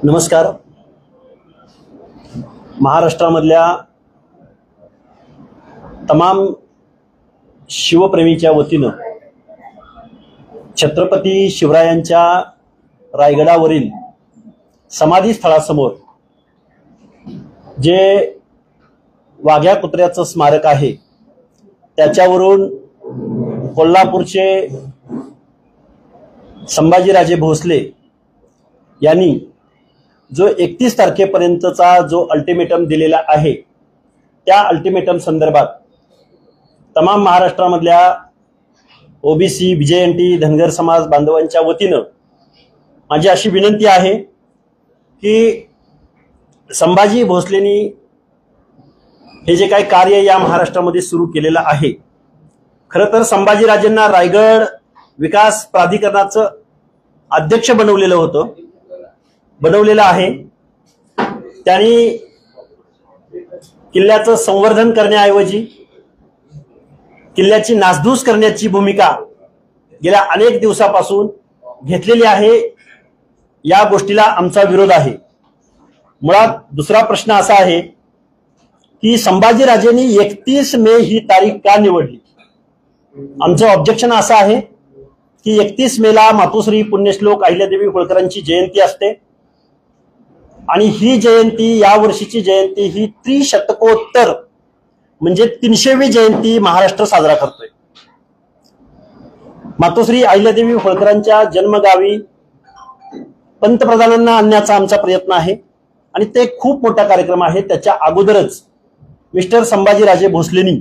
नमस्कार. महाराष्ट्रामधल्या तमाम शिवप्रेमीच्या वतीनं छत्रपती शिवरायांच्या रायगडावरील समाधी स्थळासमोर जे वाघ्या कुत्र्याचं स्मारक आहे त्याच्यावरून कोल्हापूरचे संभाजीराजे भोसले यांनी जो 31 तारखेपर्यंतचा जो अल्टिमेटम दिलेला आहे त्या अल्टिमेटम संदर्भात तमाम महाराष्ट्रामधल्या ओबीसी, बीजेएनटी, धनगर समाज बांधवांच्या वतीनं माझी अशी विनंती आहे की संभाजी भोसलेंनी हे जे काही कार्य या महाराष्ट्रामध्ये सुरू केलेलं आहे, खरं तर संभाजीराजेंना रायगड विकास प्राधिकरणाचं अध्यक्ष बनवलेलं आहे. त्यांनी किल्ल्याचं संवर्धन करण्याऐवजी किल्ल्याची नासधूस करण्याची भूमिका गेल्या अनेक दिवसापासून घेतलेली आहे. या गोष्टीला आमचा विरोध आहे. मुळात दुसरा प्रश्न असा आहे की संभाजीराजेंनी 31 मे ही तारीख का निवडली. आमचं ऑब्जेक्शन असं आहे की 31 मेला मातोश्री पुण्यश्लोक अहिल्यादेवी होळकरांची जयंती असते आणि ही जयंती, या वर्षीची जयंती ही त्रिशतकोत्तर म्हणजे 300वी जयंती महाराष्ट्र साजरा करतोय. मातोश्री अहिल्यादेवी होळकरांच्या जन्मगावी पंतप्रधानांना आणण्याचा आमचा प्रयत्न आहे आणि ते खूप मोठा कार्यक्रम आहे. त्याच्या अगोदरच मिस्टर संभाजीराजे भोसलेंनी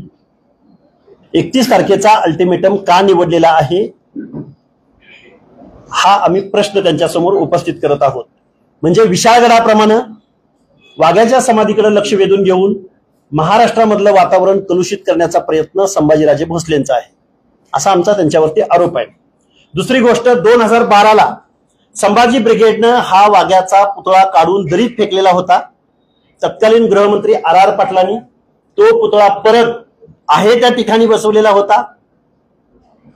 31 तारखेचा अल्टिमेटम का निवडलेला आहे हा आम्ही प्रश्न त्यांच्यासमोर उपस्थित करत आहोत. म्हणजे विशाळगडाप्रमाणे वाघ्याच्या समाधीकडे लक्ष वेधून घेऊन महाराष्ट्रामधलं वातावरण कलुषित करण्याचा प्रयत्न संभाजीराजे भोसलेंचा आहे असा आमचा त्यांच्यावरती आरोप आहे. दुसरी गोष्ट, 2012ला संभाजी ब्रिगेडनं हा वाघ्याचा पुतळा काढून दरीत फेकलेला होता. तत्कालीन गृहमंत्री RR पाटलांनी तो पुतळा परत आहे त्या ठिकाणी बसवलेला होता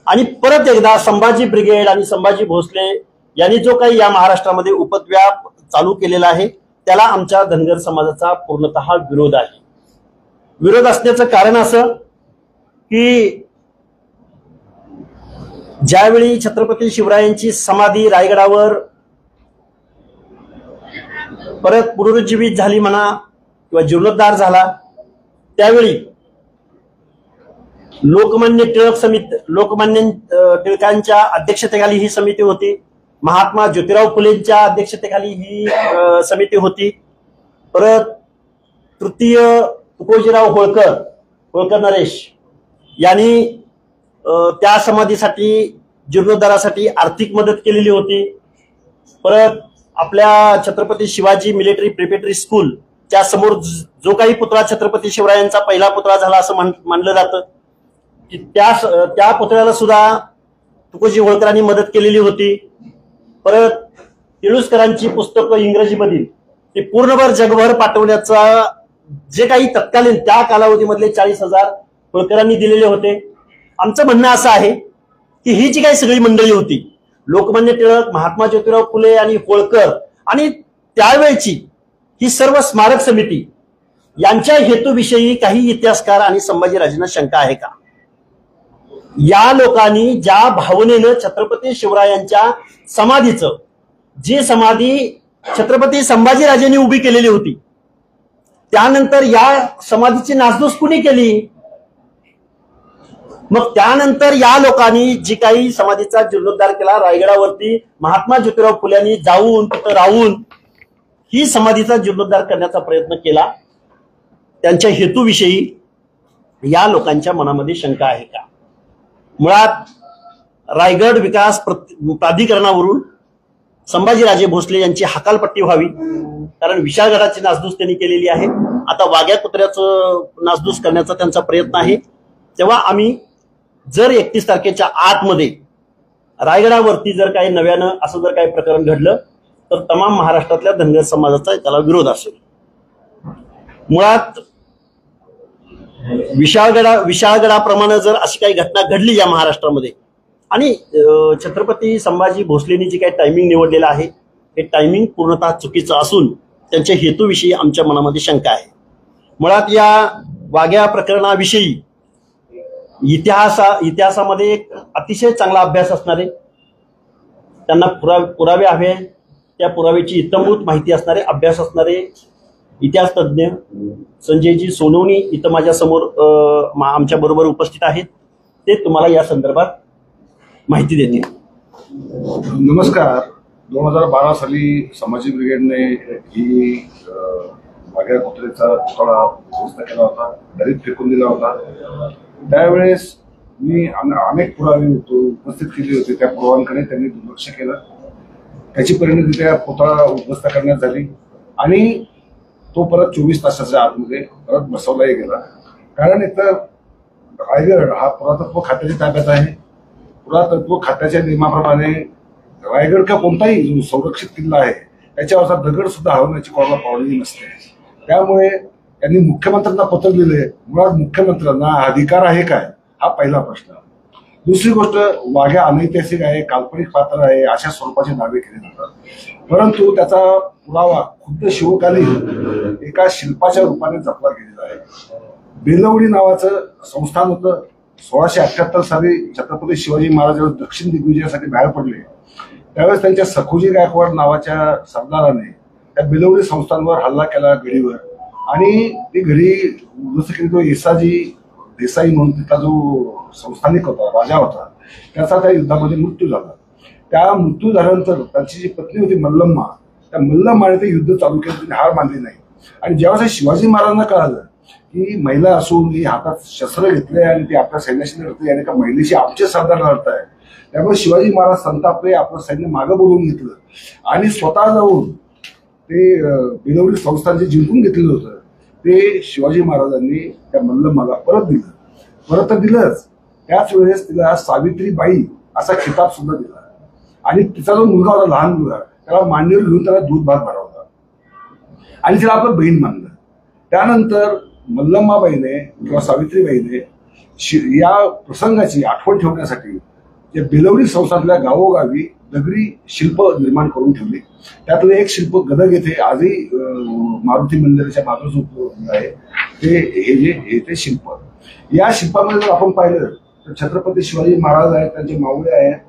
आणि परत एकदा संभाजी ब्रिगेड आणि संभाजी भोसले यांनी जो काही या महाराष्ट्रामध्ये उपद्व्याप चालू केलेला आहे त्याला आमच्या धनगर समाजाचा पूर्णतः विरोध आहे. विरोध असण्याचं कारण असं की ज्यावेळी छत्रपती शिवरायांची समाधी रायगडावर परत पुनरुज्जीवित झाली म्हणा किंवा जीर्णोद्धार झाला, त्यावेळी लोकमान्य टिळकांच्या अध्यक्षतेखाली ही समिती होती. महात्मा ज्योतिराव फुलेंच्या अध्यक्षतेखाली ही समिती होती. परत तृतीय तुकोजीराव होळकर नरेश यांनी त्या समाधीसाठी, जीर्णोद्धारासाठी आर्थिक मदत केलेली होती. परत आपल्या Chhatrapati Shivaji military preparatory school च्या समोर जो काही पुतळा छत्रपती शिवरायांचा पहिला पुतळा झाला असं मानलं जातं की त्या पुतळ्याला सुद्धा तुकोजी होळकरांनी मदत केलेली होती. परत तिळुसकरांची पुस्तकं इंग्रजीमधील ते पूर्णभर जगभर पाठवण्याचा जे काही तत्कालीन त्या कालावधीमधले 40,000 होळकरांनी दिलेले होते. आमचं म्हणणं असं आहे की ही जी काही सगळी मंडळी होती, लोकमान्य टिळक, महात्मा ज्योतिराव फुले आणि होळकर आणि त्यावेळची ही सर्व स्मारक समिती यांच्या हेतूविषयी काही इतिहासकार आणि संभाजीराजेंना शंका आहे का? या लोकांनी ज्या भावनेनं छत्रपती शिवरायांच्या समाधीचं, जी समाधी छत्रपती संभाजीराजेंनी उभी केलेली होती, त्यानंतर या समाधीची नासधूस कुणी केली? मग त्यानंतर या लोकांनी जी काही समाधीचा जीर्णोद्धार केला रायगडावरती, महात्मा ज्योतिराव फुल्यांनी जाऊन तिथं राहून ही समाधीचा जीर्णोद्धार करण्याचा प्रयत्न केला, त्यांच्या हेतूविषयी या लोकांच्या मनामध्ये शंका आहे का? मुळात रायगड विकास प्राधिकरणावरून संभाजीराजे भोसले यांची हकालपट्टी व्हावी, कारण विशाळगडाची नासधूस त्यांनी केलेली आहे. आता वाघ्या कुत्र्याचं नासधूस करण्याचा त्यांचा प्रयत्न आहे. तेव्हा आम्ही जर 31 तारखेच्या आतमध्ये रायगडावरती जर काही नव्यानं असं जर काही प्रकरण घडलं तर तमाम महाराष्ट्रातल्या धनगर समाजाचा त्याला विरोध असेल. मुळात विशाळगडाप्रमाणे जर अशी काही घटना घडली या महाराष्ट्रामध्ये आणि छत्रपती संभाजी भोसलेंनी जी काही टायमिंग निवडलेला आहे हे टायमिंग पूर्णतः चुकीचं असून त्यांच्या हेतूविषयी आमच्या मनामध्ये शंका आहे. मुळात या वाघ्या प्रकरणाविषयी इतिहासामध्ये एक अतिशय चांगला अभ्यास असणारे, त्यांना पुरावे हवे, त्या पुराव्याची इत्थंभूत माहिती असणारे, अभ्यास असणारे इतिहास तज्ज्ञ संजयजी सोनवणी इथं माझ्यासमोर आमच्या बरोबर उपस्थित आहेत. ते तुम्हाला या संदर्भात माहिती देतील. नमस्कार. 2012 साली समाजी ब्रिगेडने ही वाघ्या कुत्रेचा पुतळा दुरुस्त केला होता, दरीत फेकून दिला होता. त्यावेळेस मी अनेक पुरावे उपस्थित केले होते. त्या पुराव्यांकडे त्यांनी दुर्लक्ष केलं. त्याची परिणती त्या पुतळा उद्ध्वस्त करण्यात झाली आणि तो परत 24 तासाच्या आतमध्ये परत बसवलाही गेला. कारण इथं रायगड हा पुरातत्व खात्याच्या ताब्यात आहे. पुरातत्व खात्याच्या नियमाप्रमाणे रायगड का कोणताही जो संरक्षित किल्ला आहे त्याच्यावरचा दगड सुद्धा हलवण्याची कोणाला परवानगी नसते. त्यामुळे त्यांनी मुख्यमंत्र्यांना पत्र लिहिले. मुळात मुख्यमंत्र्यांना अधिकार आहे काय, हा पहिला प्रश्न. दुसरी गोष्ट, वाघ्या अनैतिहासिक आहे, काल्पनिक पात्र आहे, अशा स्वरूपाचे दावे केले जातात. परंतु त्याचा पुरावा खुद्द शिवकालीन एका शिल्पाच्या रूपाने जपला गेलेला आहे. बेलवडी नावाचं संस्थान होतं. 1678 साली छत्रपती शिवाजी महाराज दक्षिण दिग्विजयासाठी बाहेर पडले त्यावेळेस त्यांच्या सखोजी गायकवाड नावाच्या सरदाराने त्या बेलवडी संस्थांवर हल्ला केला गडीवर. आणि ती घडी जसं की तो येसाजी देसाई म्हणून तिथला जो संस्थानिक होता, राजा होता, त्याचा त्या युद्धामध्ये मृत्यू झाला. त्या मृत्यू झाल्यानंतर त्यांची जी पत्नी होती मल्लम्मा, त्या मल्लम्माने ते युद्ध चालू केलं. तिने हार मानली नाही. आणि जेव्हा शिवाजी महाराजांना कळालं की महिला असून ही हातात शस्त्र घेतले आणि ती आपल्या सैन्याशी लढते आणि एका महिलेशी आमचे सरदार लढत आहे, त्यामुळे शिवाजी महाराज संतापले, आपलं सैन्य मागं बोलवून घेतलं आणि स्वतः जाऊन ते बेलवडी संस्थान जे जिंकून घेतलेलं होतं ते शिवाजी महाराजांनी त्या मल्लम्माला परत दिलं. परत तर दिलंच, त्याच वेळेस तिला सावित्रीबाई असा खिताब सुद्धा दिला. आणि तिचा जो मुलगा होता, लहान मुलगा, त्याला मांडीवर घेऊन त्याला दूध भात भरवला आणि तिला आपलं बहीण मानलं. त्यानंतर मल्लम्माबाईने किंवा सावित्रीबाईने या प्रसंगाची आठवण ठेवण्यासाठी या बेलवडी संस्थातल्या गावोगावी दगडी शिल्प निर्माण करून ठेवली. त्यातलं एक शिल्प गदग येथे आजही मारुती मंदिराच्या बाजूस उपलब्ध आहे. ते शिल्प, या शिल्पामध्ये जर आपण पाहिलं तर छत्रपती शिवाजी महाराज आहेत, त्यांचे मावळे आहेत,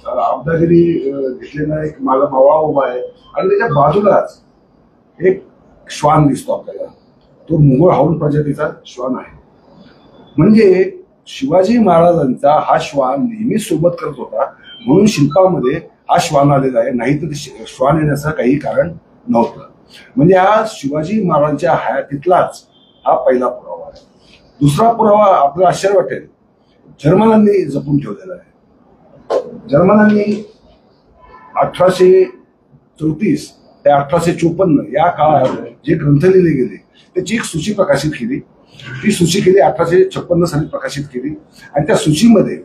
अब्दागिरी घेतलेला एक मावळा उभा आहे आणि त्याच्या बाजूलाच एक श्वान दिसतो आपल्याला. तो मुघल हाऊन प्रजातीचा श्वान आहे. म्हणजे शिवाजी महाराजांचा हा श्वान नेहमी सोबत करत होता म्हणून शिल्पामध्ये हा श्वान आलेला आहे, नाही तर श्वान येण्याचं काही कारण नव्हतं. म्हणजे हा शिवाजी महाराजांच्या हयातीतलाच हा पहिला पुरावा आहे. दुसरा पुरावा आपल्याला आश्चर्य वाटेल, जर्मनांनी जपून ठेवलेला आहे. जर्मनांनी 1834 ते 1854 या काळात जे ग्रंथ लिहिले गेले त्याची एक सूची प्रकाशित केली. ती सूची केली 1856 साली प्रकाशित केली. आणि त्या सूचीमध्ये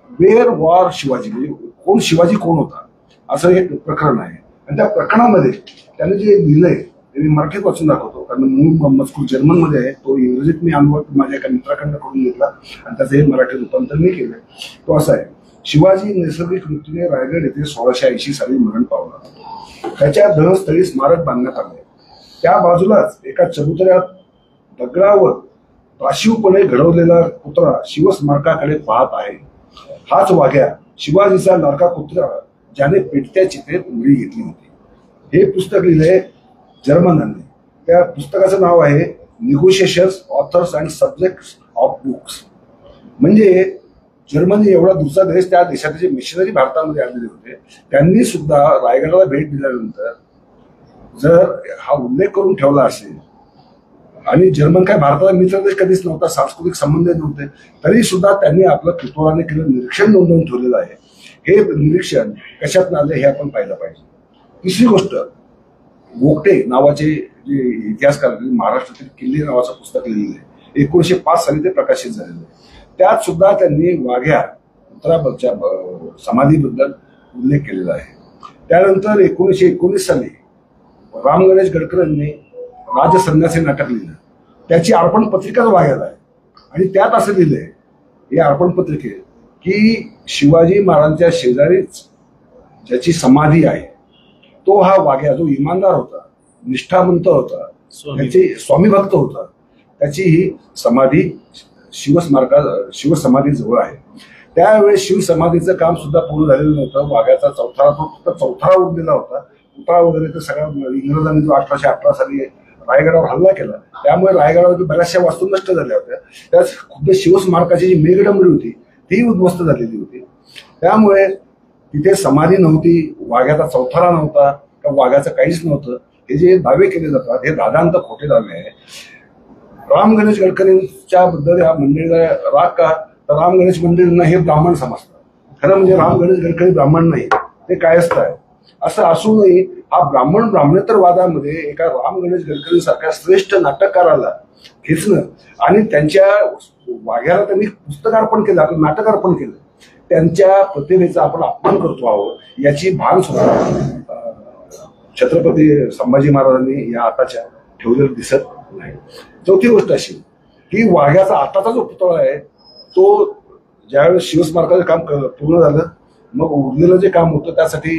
वेअर वॉर शिवाजी, म्हणजे शिवाजी कोण होता असं एक प्रकरण आहे. आणि त्या प्रकरणामध्ये त्याने जे लिहिलंय ते मी मराठीत वाचून दाखवतो, कारण मूळ मजकूर जर्मन मध्ये आहे. तो इंग्रजीत मी अनुभव माझ्या एका मित्राकडनं करून घेतला आणि त्याचं हे मराठी रूपांतर मी केलंय. तो असा आहे, शिवाजी नैसर्गिक मृत्यूने रायगड येथे 1680 साली मरण पावला. त्याच्या दहस्थळी स्मारक बांधण्यात आले. त्या बाजूलाच एका चबुतऱ्यात दगडावर राशीवपणे घडवलेला कुत्रा शिवस्मारकाकडे पाहत आहे. हाच वाघ्या, शिवाजीचा लाडका कुत्रा, ज्याने पेटत्या चितेत उडी घेतली होती. हे पुस्तक लिहिले जर्मनांनी. त्या पुस्तकाचं नाव आहे negotiations, authors and subjects of books. म्हणजे जर्मनी एवढा दूरचा देश, त्या देशाचे जे मिशनरी भारतामध्ये आलेले होते त्यांनी सुद्धा रायगडाला भेट दिल्यानंतर जर हा उल्लेख करून ठेवला असेल, आणि जर्मन काय भारताचा मित्र देश कधीच नव्हता, सांस्कृतिक संबंध नव्हते, तरी सुद्धा त्यांनी आपलं कुतूहलाने केलं निरीक्षण नोंदवून ठेवलेलं आहे. हे निरीक्षण कशात आलं हे आपण पाहिलं पाहिजे. तिसरी गोष्ट, गोगटे नावाचे जे इतिहासकार, महाराष्ट्रातील किल्ले नावाचं पुस्तक लिहिलेलं आहे, 1905 साली ते प्रकाशित झालेलं आहे. त्यात सुद्धा त्यांनी वाघ्या पुत्राबद्दलच्या समाधीबद्दल उल्लेख केलेला आहे. त्यानंतर 1919 साली राम गणेश गडकर यांनी राजसन्यासी नाटक लिहिलं. त्याची अर्पण पत्रिकाच वाघ्याला आहे आणि त्यात असं लिहिलंय, हे अर्पण पत्रिकेत, की शिवाजी महाराजांच्या शेजारीच ज्याची समाधी आहे तो हा वाघ्या जो इमानदार होता, निष्ठावंत होता, त्याचे स्वामी भक्त होता, त्याची ही समाधी शिवसमाधी जवळ आहे. त्यावेळेस शिवसमाधीचं काम सुद्धा पूर्ण झालेलं नव्हतं. वाघ्याचा चौथरा उडलेला होता. पुतळा वगैरे तर सगळ्या इंग्रजांनी जो 1818 साली रायगडावर हल्ला केला, त्यामुळे रायगडावर बऱ्याचशा वास्तू नष्ट झाल्या होत्या. त्याच खुद्द शिवस्मारकाची जी मेघडंबरी होती ती उद्ध्वस्त झालेली होती. त्यामुळे तिथे समाधी नव्हती, वाघ्याचा चौथरा नव्हता, का वाघाचं काहीच नव्हतं. हे जे दावे केले जातात हे दादांत खोटे दावे आहे. राम गणेश गडकरींच्या बद्दल या मंडळीला राग का, तर राम गणेश मंडळींना हे ब्राह्मण समजतात. खरं म्हणजे राम गणेश गडकरी ब्राह्मण नाही, ते कायस्थ आहे. असं असूनही हा ब्राह्मणेतर वादामध्ये एका राम गणेश गडकरी सारख्या श्रेष्ठ नाटककाराला खेचणं आणि त्यांच्या वाघ्याला त्यांनी पुस्तकार्पण केलं, आपलं नाटकार्पण केलं, त्यांच्या प्रतिभेचा आपण अपमान करतो आहोत याची भान सुद्धा छत्रपती संभाजी महाराजांनी या आताच्या ठेवलेलं दिसत नाही. चौथी गोष्ट अशी की वाघ्याचा आताचा जो पुतळा आहे तो ज्यावेळेस शिवस्मारकाचं काम पूर्ण झालं, मग उरलेलं जे काम होतं त्यासाठी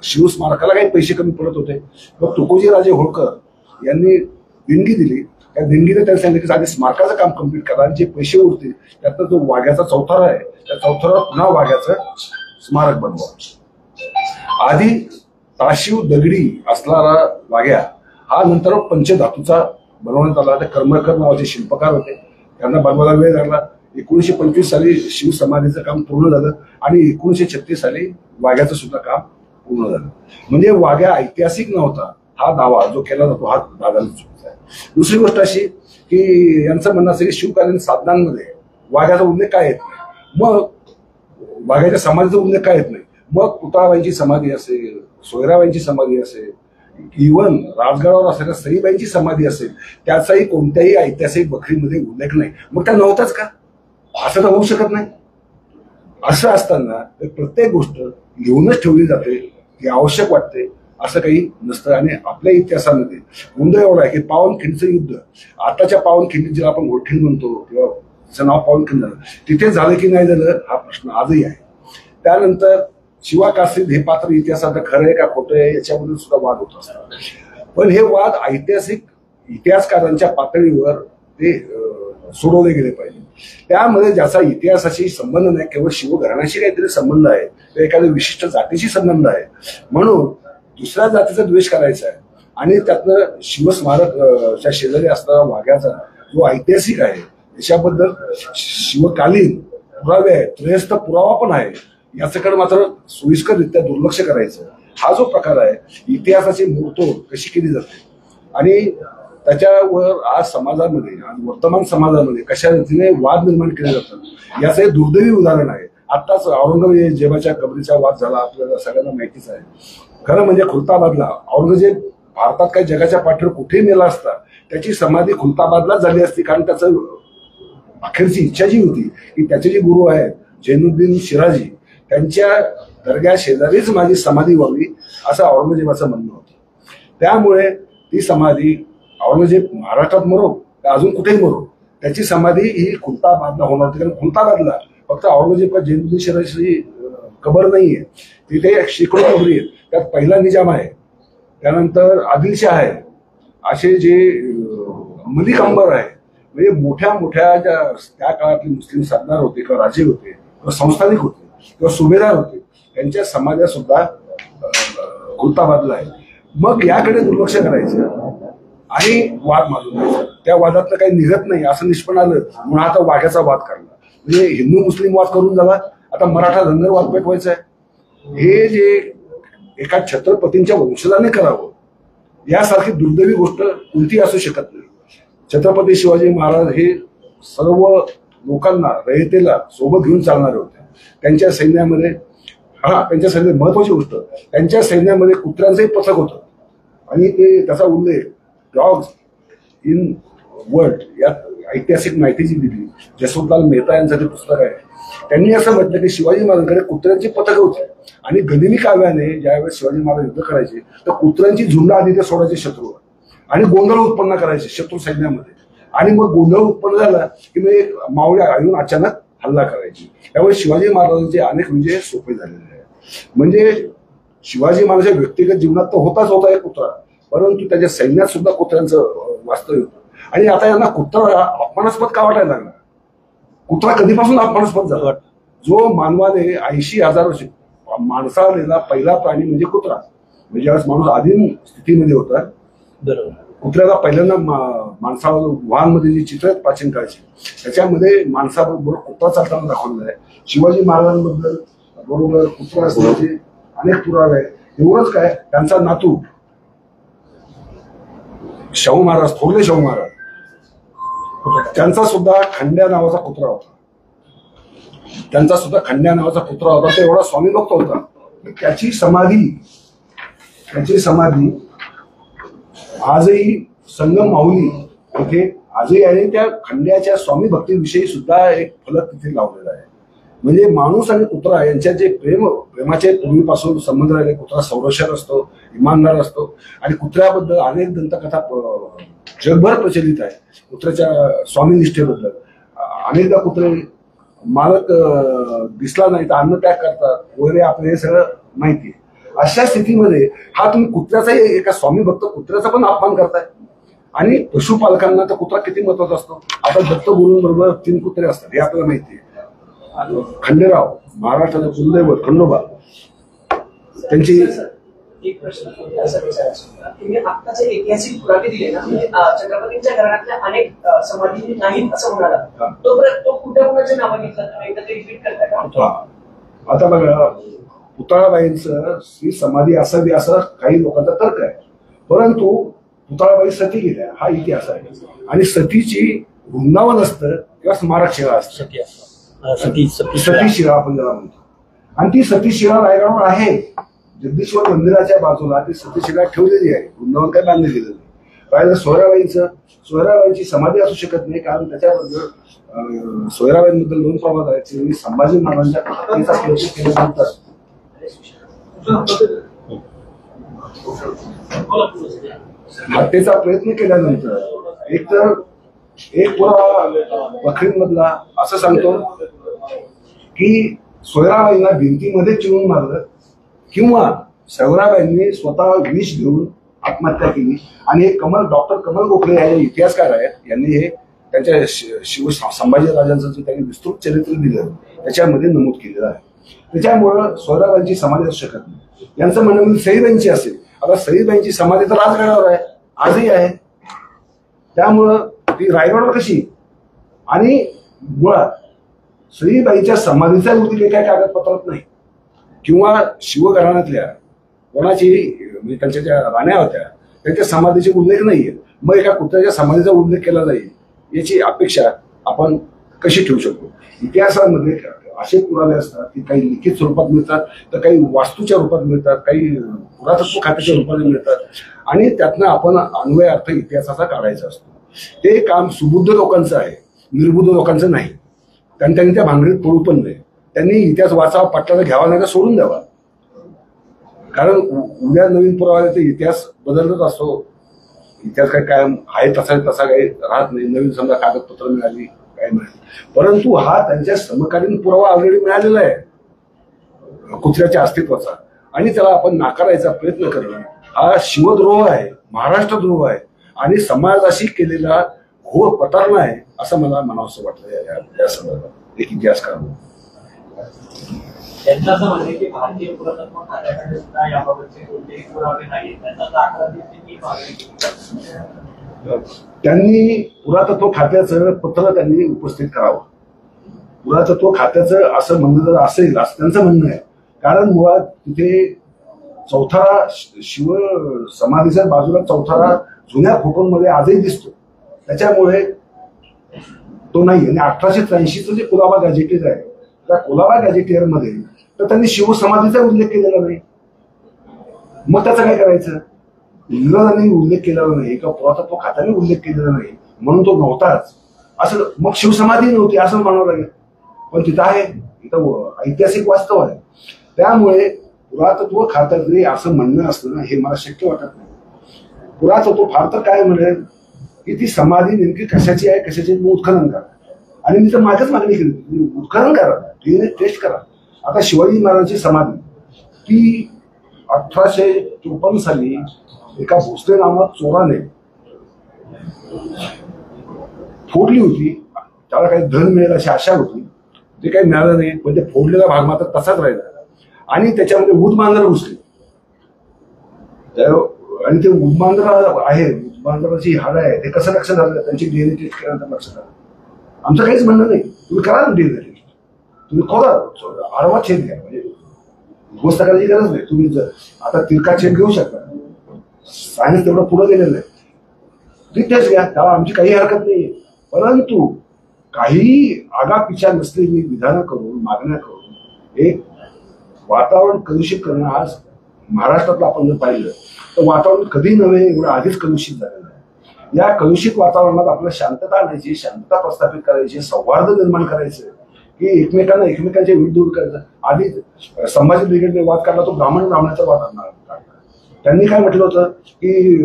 शिवस्मारकाला काही पैसे कमी पडत होते. मग तुकोजी राजे होळकर यांनी देणगी दिली. त्या देणगीने त्यांनी सांगितलं की आधी स्मारकाचं काम कम्प्लीट करा आणि जे पैसे उरतील त्यातनं जो वाघ्याचा चौथरा आहे त्या चौथऱ्यावर पुन्हा वाघ्याचं स्मारक बनवा. आधी ताशीव दगडी असणारा वाघ्या हा नंतर पंचधातूचा बनवण्यात आला. ते कर्मकर नावाचे शिल्पकार होते, त्यांना बनवायला वेळ लागला. 1925 साली शिवसमाधीचं काम पूर्ण झालं आणि 1936 साली वाघ्याचं सुद्धा काम पूर्ण झालं. म्हणजे वाघ्या ऐतिहासिक नव्हता हा दावा जो केला जातो हा दादांचा चुकीचा आहे. दुसरी गोष्ट अशी की यांचं म्हणणं असं की शिवकालीन साधनांमध्ये वाघ्याचा उल्लेख काय येत नाही, मग वाघ्याच्या समाधीचा उल्लेख काय येत नाही. मग पुतळाबाईंची समाधी असेल, सोयराबाईंची समाधी असेल, इव्हन राजगडावर असलेल्या सईबाईंची समाधी असेल, त्याचाही कोणत्याही ऐतिहासिक बखरीमध्ये उल्लेख नाही. मग त्या नव्हताच का? असं तर होऊ शकत नाही. असं असताना प्रत्येक गोष्ट लिहूनच ठेवली जाते, ती आवश्यक वाटते असं काही नसतं. आणि आपल्या इतिहासामध्ये गोंधळ एवढा आहे की पावनखिंडचं युद्ध, आताच्या पावनखिंडी ज्याला आपण गोरखिंड म्हणतो किंवा तिचं नाव पावनखिंड झालं, तिथे झालं की नाही झालं हा प्रश्न आजही आहे. त्यानंतर शिवा काशीद हे पात्र इतिहासात खरं आहे का खोटं आहे याच्याबद्दल सुद्धा वाद होत असतात. पण हे वाद ऐतिहासिक इतिहासकारांच्या पातळीवर ते सोडवले गेले पाहिजे. त्यामध्ये ज्याचा इतिहासाशी संबंध नाही, केवळ शिवघराण्याशी काहीतरी संबंध आहे, तर एखाद्या विशिष्ट जातीशी संबंध आहे म्हणून दुसऱ्या जातीचा द्वेष करायचा आहे आणि त्यातनं शिवस्मारकच्या शेजारी असणारा वाघ्याचा जो ऐतिहासिक आहे त्याच्याबद्दल शिवकालीन पुरावे आहेत, त्रयस्थ पुरावा पण आहे, याच्याकडे मात्र सोयीस्कररित्या दुर्लक्ष करायचं. हा जो प्रकार आहे इतिहासाची मोडतोड कशी केली जाते आणि त्याच्यावर आज समाजामध्ये आज वर्तमान समाजामध्ये कशा रीतीने वाद निर्माण केले जातात याचं हे दुर्दैवी उदाहरण आहे. आत्ताच औरंगजेबाच्या कबरीचा वाद झाला, आपल्याला सगळ्यांना माहितीच आहे. खरं म्हणजे खुलताबादला औरंगजेब भारतात काही जगाच्या पाठीवर कुठेही मेला असता त्याची समाधी खुलताबादलाच झाली असती, कारण त्याचं अखेरची इच्छा जी होती की त्याचे जे गुरु आहेत जैनुद्दीन शिराजी त्यांच्या दर्ग्या शेजारीच माझी समाधी व्हावी असं औरंगजेबाचं म्हणणं होतं. त्यामुळे ती समाधी औरंगजेब महाराष्ट्रात मरो अजून कुठेही मरो त्याची समाधी ही खुलताबादला होणार होती. कारण खुलताबादला फक्त औरंगजेब जैनुद्दीन शिराजी कबर नाहीये, तिथे शेकडो कबरी आहेत. त्यात पहिला निजाम आहे, त्यानंतर आदिलशाह आहे, असे जे मलिक अंबर आहे, म्हणजे मोठ्या मोठ्या ज्या त्या काळातले मुस्लिम सरदार होते किंवा राजे होते किंवा संस्थानिक होते किंवा सुभेदार होते त्यांच्या समाध्या सुद्धा खुलताबादला आहे. मग याकडे दुर्लक्ष करायचं आणि वाद माजून द्यायचा. त्या वादातलं काही निघत नाही असं निष्पन्न आलं म्हणून आता वाघ्याचा वाद काढला. म्हणजे हिंदू मुस्लिम वाद करून झाला, आता मराठा धनगर वाद पेटवायचा आहे. हे जे एका छत्रपतींच्या वंशजाने करावं यासारखी दुर्दैवी गोष्ट कोणती असू शकत नाही. छत्रपती शिवाजी महाराज हे सर्व लोकांना रयतेला सोबत घेऊन चालणारे होते. त्यांच्या सैन्यामध्ये त्यांच्या सैन्यात महत्वाची गोष्ट त्यांच्या सैन्यामध्ये कुत्र्यांचंही पथक होतं आणि ते त्याचा उल्लेख डॉग्स इन वर्ल्ड या ऐतिहासिक माहिती जी दिली जसवंतलाल मेहता यांचं ते पुस्तक आहे. त्यांनी असं म्हटलं की शिवाजी महाराजांकडे कुत्र्यांची पथकं होती आणि गनिमी काव्याने ज्यावेळेस शिवाजी महाराज युद्ध करायचे तर कुत्र्यांची झुंड आधी ते सोडायचे शत्रूवर आणि गोंधळ उत्पन्न करायचे शत्रू सैन्यामध्ये. आणि मग गोंधळ उत्पन्न झाला की मग मावळ्या येऊन अचानक हल्ला करायची. त्यामुळे शिवाजी महाराजांचे अनेक विजय सोपे झालेले आहेत. म्हणजे शिवाजी महाराजांच्या व्यक्तिगत जीवनात तर होता एक कुत्रा, परंतु त्याच्या सैन्यात सुद्धा कुत्र्यांचं वास्तव्य होतं. आणि आता यांना कुत्रा अपमानास्पद का वाटायला लागला? कुत्रा कधीपासून अपमानास्पद झाला? जो मानवाने 80,000 वर्ष माणसाला पहिला प्राणी म्हणजे कुत्रा. म्हणजे ज्यावेळेस माणूस आदिम स्थितीमध्ये होता, कुत्र्याला पहिल्यांदा माणसावर गुहांमध्ये जी चित्र आहेत प्राचीन काळची, त्याच्यामध्ये माणसाबरोबर कुत्रा चालताना दाखवलेला आहे. शिवाजी महाराजांबद्दल बरोबर कुत्रा असण्याचे अनेक पुरावे आहेत. एवढंच काय, त्यांचा नातू शाहू महाराज, थोरले शाहू महाराज, त्यांचा सुद्धा खंड्या नावाचा कुत्रा होता. तो एवढा स्वामी भक्त होता. त्याची समाधी आजही संगम माहुली इथे आजही आहे. त्या खंड्याच्या स्वामी भक्तीविषयी सुद्धा एक फलक तिथे लावलेला आहे. म्हणजे माणूस आणि कुत्रा यांच्यात जे प्रेमाचे पूर्वीपासून संबंध राहिले. कुत्रा संरक्षक असतो, इमानदार असतो, आणि कुत्र्याबद्दल अनेक दंतकथा जगभर प्रचलित आहे. कुत्र्याच्या स्वामी निष्ठेबद्दल अनेकदा कुत्रे मालक दिसला नाही तर अन्न त्याग करतात वगैरे, आपलं हे सगळं माहिती आहे. अशा स्थितीमध्ये हा तुम्ही कुत्र्याचाही, एका स्वामी भक्त कुत्र्याचा पण अपमान करताय. आणि पशुपालकांना तर कुत्रा किती महत्वाचा असतो. आता दत्तगुरूंबरोबर 3 कुत्रे असतात हे आपल्याला माहिती आहे. खंडेराव, महाराष्ट्राचे कुलदैवत खंडोबा, त्यांची एक प्रश्न असा विचारायचा, तुम्ही आत्ताचे ऐतिहासिक पुरावे दिले ना, म्हणजे छत्रपतींच्या घराण्यातल्या अनेक समाधी नाहीत असं म्हणाला, तो कुठे कुणाच्या नावं घेतलं, तुम्ही एकदा ते रिपीट करताय का? आता बघा, पुतळाबाईंचं श्री समाधी असावी असं काही लोकांचा तर्क आहे. परंतु पुतळाबाई सती गेल्या हा इतिहास आहे. आणि सतीची वृंदावन असतं किंवा स्मारक शिळा असतं, सती शिळा आपण ज्याला म्हणतो. आणि ती सती शिळा रायगडावर आहे. जगदीश्वर मंदिराच्या बाजूला ती सती शिळा ठेवलेली आहे. वृंदावन काय बांधले गेलेलं नाही. राहिलं सोयराबाईंची समाधी असू शकत नाही, कारण त्याच्याबद्दल सोयराबाईंबद्दल 2 प्रवाद आहेत. त्यांनी संभाजी महाराजांच्या हत्येचा प्रयत्न केल्यानंतर एक पुरावा बखरींमधला असं सांगतो की सोयराबाईंना भिंतीमध्ये चिरून मारलं, किंवा सोयराबाईंनी स्वतः विष घेऊन आत्महत्या केली. आणि हे डॉक्टर कमल गोखले हे इतिहासकार आहेत, यांनी हे त्यांच्या संभाजी राजांचं जे त्यांनी विस्तृत चरित्र दिलं त्याच्यामध्ये नमूद केलेलं आहे. त्याच्यामुळं सोयराबाईंची समाधी असू शकत नाही. यांचं म्हणणं म्हणजे सईबाईंची असेल. आता सईबाईंची समाधी तर राजगडावर आहे, आजही आहे. त्यामुळं ती रायगडावर कशी? आणि मुळात सईबाईच्या समाधीचा उल्लेख एका कागदपत्रात नाही, किंवा शिवघराण्यातल्या कोणाची म्हणजे त्यांच्या ज्या राण्या होत्या त्यांच्या समाधीचे उल्लेख नाहीये. मग एका कुत्र्याच्या समाधीचा उल्लेख केला जाईल याची अपेक्षा आपण कशी ठेवू शकतो? इतिहासामध्ये असे पुरावे असतात की काही लिखित स्वरूपात मिळतात, तर काही वास्तूच्या रूपात मिळतात, काही पुरातत्व खात्याच्या रूपाने मिळतात, आणि त्यातनं आपण अन्वय अर्थ इतिहासाचा काढायचा असतो. ते काम सुबुद्ध लोकांचं आहे, निर्बुद्ध लोकांचं नाही. त्यांनी त्या भांगडीत पडू पण नाही. त्यांनी इतिहास वाचावा, पटलाला घ्यावा, नाही का सोडून द्यावा. कारण उद्या नवीन पुरावा ते इतिहास बदलत असतो. इतिहास काय कायम आहे तसा काही राहत नाही. नवीन समजा कागदपत्र मिळाली, काय मिळाली, परंतु हा त्यांच्या समकालीन पुरावा ऑलरेडी मिळालेला आहे कुत्र्याच्या अस्तित्वाचा, आणि त्याला आपण नाकारायचा प्रयत्न करणं हा शिवद्रोह आहे, महाराष्ट्रद्रोह आहे, आणि समाजाशी केलेला घोर प्रतारणा आहे असं मला म्हणावंसं वाटलं या संदर्भात एक इतिहासकार. त्यांचं असं म्हणणं की भारतीय पुरातत्व खात्याकडे सुद्धा याबाबतचे कोणतेही पुरावे नाहीत, त्याचा दाखला त्यांनी पुरातत्व खात्याचं पत्र त्यांनी उपस्थित करावं. पुरातत्व खात्याचं असं म्हणणं जर असेल असं त्यांचं म्हणणं आहे, कारण मुळात तिथे चौथारा शिव समाधीच्या बाजूला चौथारा जुन्या फोटोमध्ये आजही दिसतो. त्याच्यामुळे तो नाही. आणि 1883चं जे कुलाबा गॅजेटियर आहे त्या कुलाबा गॅजेटियर मध्ये तर त्यांनी शिवसमाधीचा उल्लेख केलेला नाही. मग त्याचं काय करायचं? इंग्रजांनी उल्लेख केलेला नाही किंवा पुरातत्व खात्याने उल्लेख केलेला नाही म्हणून तो नव्हताच असं, मग शिवसमाधी नव्हती असं म्हणावं लागेल. पण तिथं आहे, इथं ऐतिहासिक वास्तव आहे. त्यामुळे पुरातत्व खात्याचे असं म्हणणं असतं ना, हे मला शक्य वाटत नाही. पुरातत्व फार तर काय म्हणेल की ती समाधी नेमकी कशाची आहे, कशाची उत्खनन करा. आणि मी तर मागच मागणी केली, उत्खनन करा, टेस्ट करा. आता शिवाजी महाराजांची समाधी ती 1854 साली एका भोसले नावात चोराने फोडली होती. त्याला काही धन मिळेल अशी आशा होती, ते काही मिळालं नाही. पण ते फोडलेला भाग मात्र तसाच राहिला आणि त्याच्यामध्ये उदमांजर घुसली. आणि ते उदमांजर आहे, उदमांजराची हाड आहे, ते कसं लक्षात आलं? त्यांची डीएनए टेस्ट केल्यानंतर लक्षात आलं. आमचं काहीच म्हणणं नाही, तुम्ही करा ना डीएनए टेस्ट, तुम्ही खोदा आडवा छेद घ्या, म्हणजे गोष्ट करायची गरज नाही. तुम्ही जर आता तिरका छेद घेऊ शकता, सायन्स तेवढं पुढे गेलेलं आहे, तुम्ही टेस्ट घ्या, त्याला आमची काही हरकत नाही. परंतु काही आगापिछा नसलेली विधानं करून, मागण्या करून एक वातावरण कलुषित करणं, आज महाराष्ट्रातलं आपण जर पाहिलं तर वातावरण कधी नव्हे एवढं आधीच कलुषित झालेलं आहे. या कलुषित वातावरणात आपल्याला शांतता आणायची, शांतता प्रस्थापित करायची, सौहार्द निर्माण करायचं, की एकमेकांच्या विरुद्ध दूर करायचं. आधी संभाजी ब्रिगेडने वाद काढला, तो ब्राह्मणाचा वाद काढला. त्यांनी काय म्हटलं होतं की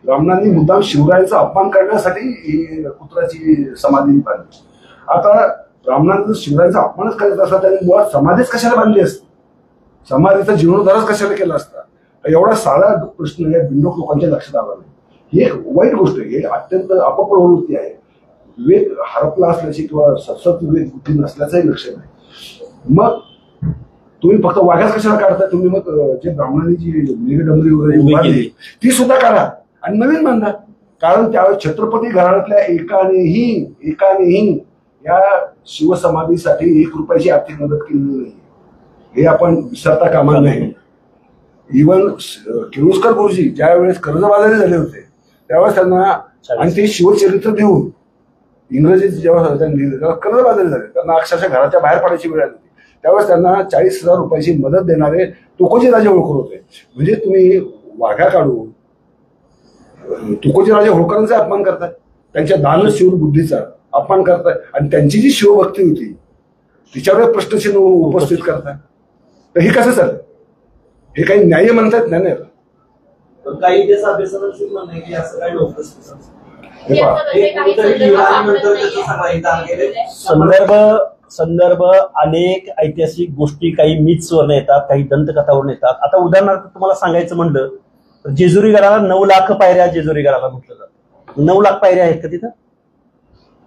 ब्राह्मणांनी मुद्दाम शिवरायांचा अपमान करण्यासाठी ही कुत्राची समाधी बांधली. आता ब्राह्मणांना शिवरायांचा अपमानच करायचा असता, त्यांनी मुळात समाधीच कशाला बांधली असती, समाधीचा जीर्णोद्धारच कशाला केला असता? एवढा साधा प्रश्न या बिंडोक लोकांच्या लक्षात आला नाही. ही एक वाईट गोष्ट आहे, ही अत्यंत अपप्रवृत्ती आहे. विवेक हरपला असल्याची किंवा सतत विवेक बुद्धी नसल्याचंही लक्षण आहे. मग तुम्ही फक्त वाघाच कशाला काढता? तुम्ही मग जे ब्राह्मणांनी जी मेघडंबरी वगैरे उभारली ती सुद्धा काढा आणि नवीन बांधा. कारण त्यावेळेस छत्रपती घराण्यातल्या एकानेही या शिवसमाधीसाठी 1 रुपयाची आर्थिक मदत केलेली नाही, हे आपण विसरता कामा नाही. इव्हन किर्लोस्कर गुरुजी ज्या वेळेस कर्जबाजारी झाले होते त्यावेळेस त्यांना, आणि ते शिवचरित्र देऊन इंग्रजीत जेव्हा त्यांनी लिहिलं तेव्हा कर्जबाजारी झाले, त्यांना अक्षरशः घराच्या बाहेर पडायची वेळ आली होती. त्यावेळेस त्यांना 40,000 रुपयाची मदत देणारे तुकोजी राजे होळकर होते. म्हणजे तुम्ही वाघा काढून तुकोजी राजे होळकरांचा अपमान करताय, त्यांच्या दानशूर बुद्धीचा अपमान करताय आणि त्यांची जी शिवभक्ती होती तिच्यावर प्रश्नचिन्ह उपस्थित करताय. तर हे कसं चालेल? हे काही न्याय म्हणतात नाही. काही त्याचा अभ्यासाचं म्हणणं आहे की असं काही लोक संदर्भ अनेक ऐतिहासिक गोष्टी, काही मिथ्सवरून येतात, काही दंतकथावरून येतात. आता उदाहरणार्थ तुम्हाला सांगायचं म्हणलं तर जेजुरी गडाला 9 लाख पायऱ्या जेजुरी गडाला म्हटलं जातं. 9 लाख पायऱ्या आहेत का तिथं?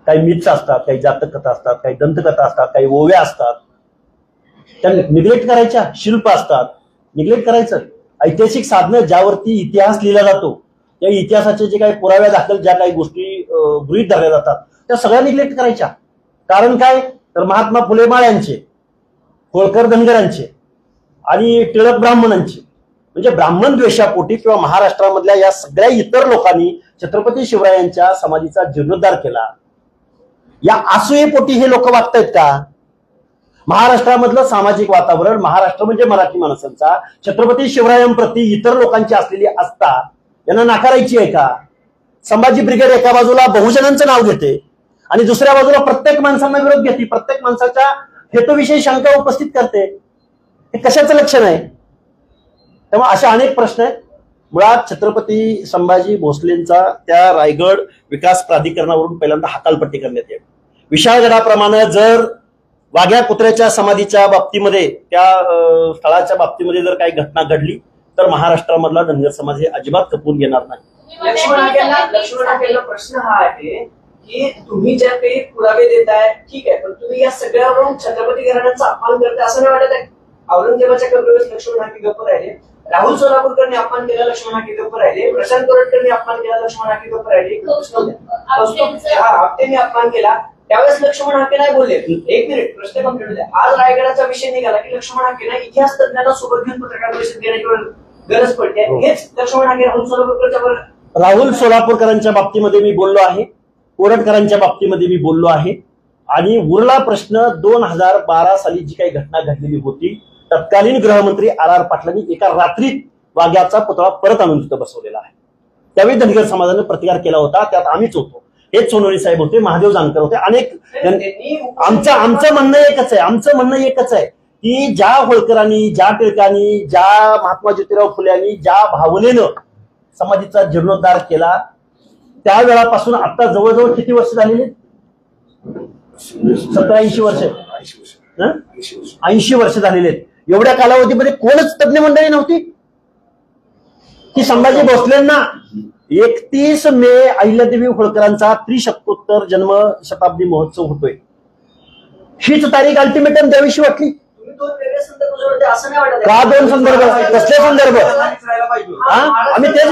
काही मिथ्स असतात, काही जातक कथा असतात, काही दंतकथा असतात, काही ओव्या असतात, त्या निग्लेक्ट करायच्या. शिल्प असतात, निग्लेक्ट करायचं. ऐतिहासिक साधनं ज्यावरती इतिहास लिहिला जातो, त्या इतिहासाचे जे काही पुराव्या दाखल ज्या काही गोष्टी गृहीत धरल्या जातात त्या सगळ्या निग्लेक्ट करायच्या. कारण काय तर महात्मा फुले माळ्यांचे, होळकर धनगरांचे आणि टिळक ब्राह्मणांचे, म्हणजे ब्राह्मण द्वेषापोटी किंवा महाराष्ट्रामधल्या या सगळ्या इतर लोकांनी छत्रपती शिवरायांच्या समाधीचा जीर्णोद्धार केला, या असूयेपोटी हे लोक वागतायत का? महाराष्ट्रामधलं सामाजिक वातावरण, महाराष्ट्र म्हणजे मराठी माणसांचा छत्रपती शिवरायांप्रती इतर लोकांची असलेली आस्था यांना नाकारायची आहे का? संभाजी ब्रिगेड एका बाजूला बहुजनांचं नाव घेते आणि दुसऱ्या बाजूला प्रत्येक माणसांना विरोध घेते, प्रत्येक माणसाच्या हेतूविषयी शंका उपस्थित करते. हे कशाचं लक्षण आहे? तेव्हा अशा अनेक प्रश्न आहेत. मुळात छत्रपती संभाजी भोसलेंचा त्या रायगड विकास प्राधिकरणावरून पहिल्यांदा हकालपट्टी करण्यात येईल. विशाळगडाप्रमाणे जर वाघ्या कुत्र्याच्या समाधीच्या बाबतीमध्ये, त्या स्थळाच्या बाबतीमध्ये जर काही घटना घडली तर महाराष्ट्रामधला धनगर समाज हे अजिबात खपवून घेणार नाही. लक्ष्मण हाकेला प्रश्न हा आहे की तुम्ही ज्या काही पुरावे देताय ठीक आहे, पण तुम्ही या सगळ्यावरून छत्रपती घराण्याचा अपमान करताय असं नाही वाटत आहे? औरंगजेबाच्या कबरीवर लक्ष्मण हाके गप्प राहिले, राहुल सोलापूरकरने अपमान केला, लक्ष्मण हाके गप्प राहिले, प्रशांत कोरटकरने अपमान केला, लक्ष्मण हाके गप्प राहिले, आपटेंनी अपमान केला, त्यावेळेस लक्ष्मण हाके नाही बोलले. 1 मिनिट, प्रश्न कंप्लीट होते. आज रायगडाचा विषय निघाला की लक्ष्मण हाकेला इतिहास तज्ञांना सोबत घेऊन पत्रकार परिषद घेण्याची गरज पडते. हेच लक्ष्मण हाके राहुल सोलापूरकरांच्या बाबतीमध्ये मी बोललो आहे, कोरटकरांच्या बाबतीमध्ये मी बोललो आहे. आणि उरला प्रश्न 2012 साली जी काही घटना घडलेली होती, तत्कालीन गृहमंत्री RR पाटलांनी एका रात्रीत वाघ्याचा पुतळा परत आणून तिथं बसवलेला आहे. त्यावेळी धनगर समाजाने प्रतिकार केला होता, त्यात आम्हीच होतो. हेच सोनवणे साहेब होते, महादेव जानकर होते, अनेक. आमचं म्हणणं एकच आहे की ज्या होळकरांनी, ज्या टिळकांनी, ज्या महात्मा ज्योतिराव फुल्यांनी ज्या भावनेनं समाधीचा जीर्णोद्धार केला त्यावेळापासून आता जवळजवळ किती वर्ष झालेली? 70-80 वर्ष, 80 वर्ष झालेले आहेत. एवढ्या कालावधीमध्ये कोणच तज्ञ मंडळी नव्हती की संभाजी भोसलेंना 31 मे अहिल्यादेवी होळकरांचा त्रिशतकोत्तर जन्म शताब्दी महोत्सव होतोय, हीच तारीख अल्टिमेटम द्यावीशी वाटली तुम्ही दोन वेगळे संदर्भ जोडले असं नाही वाटत का? दोन संदर्भ कसले संदर्भ? आम्ही तेच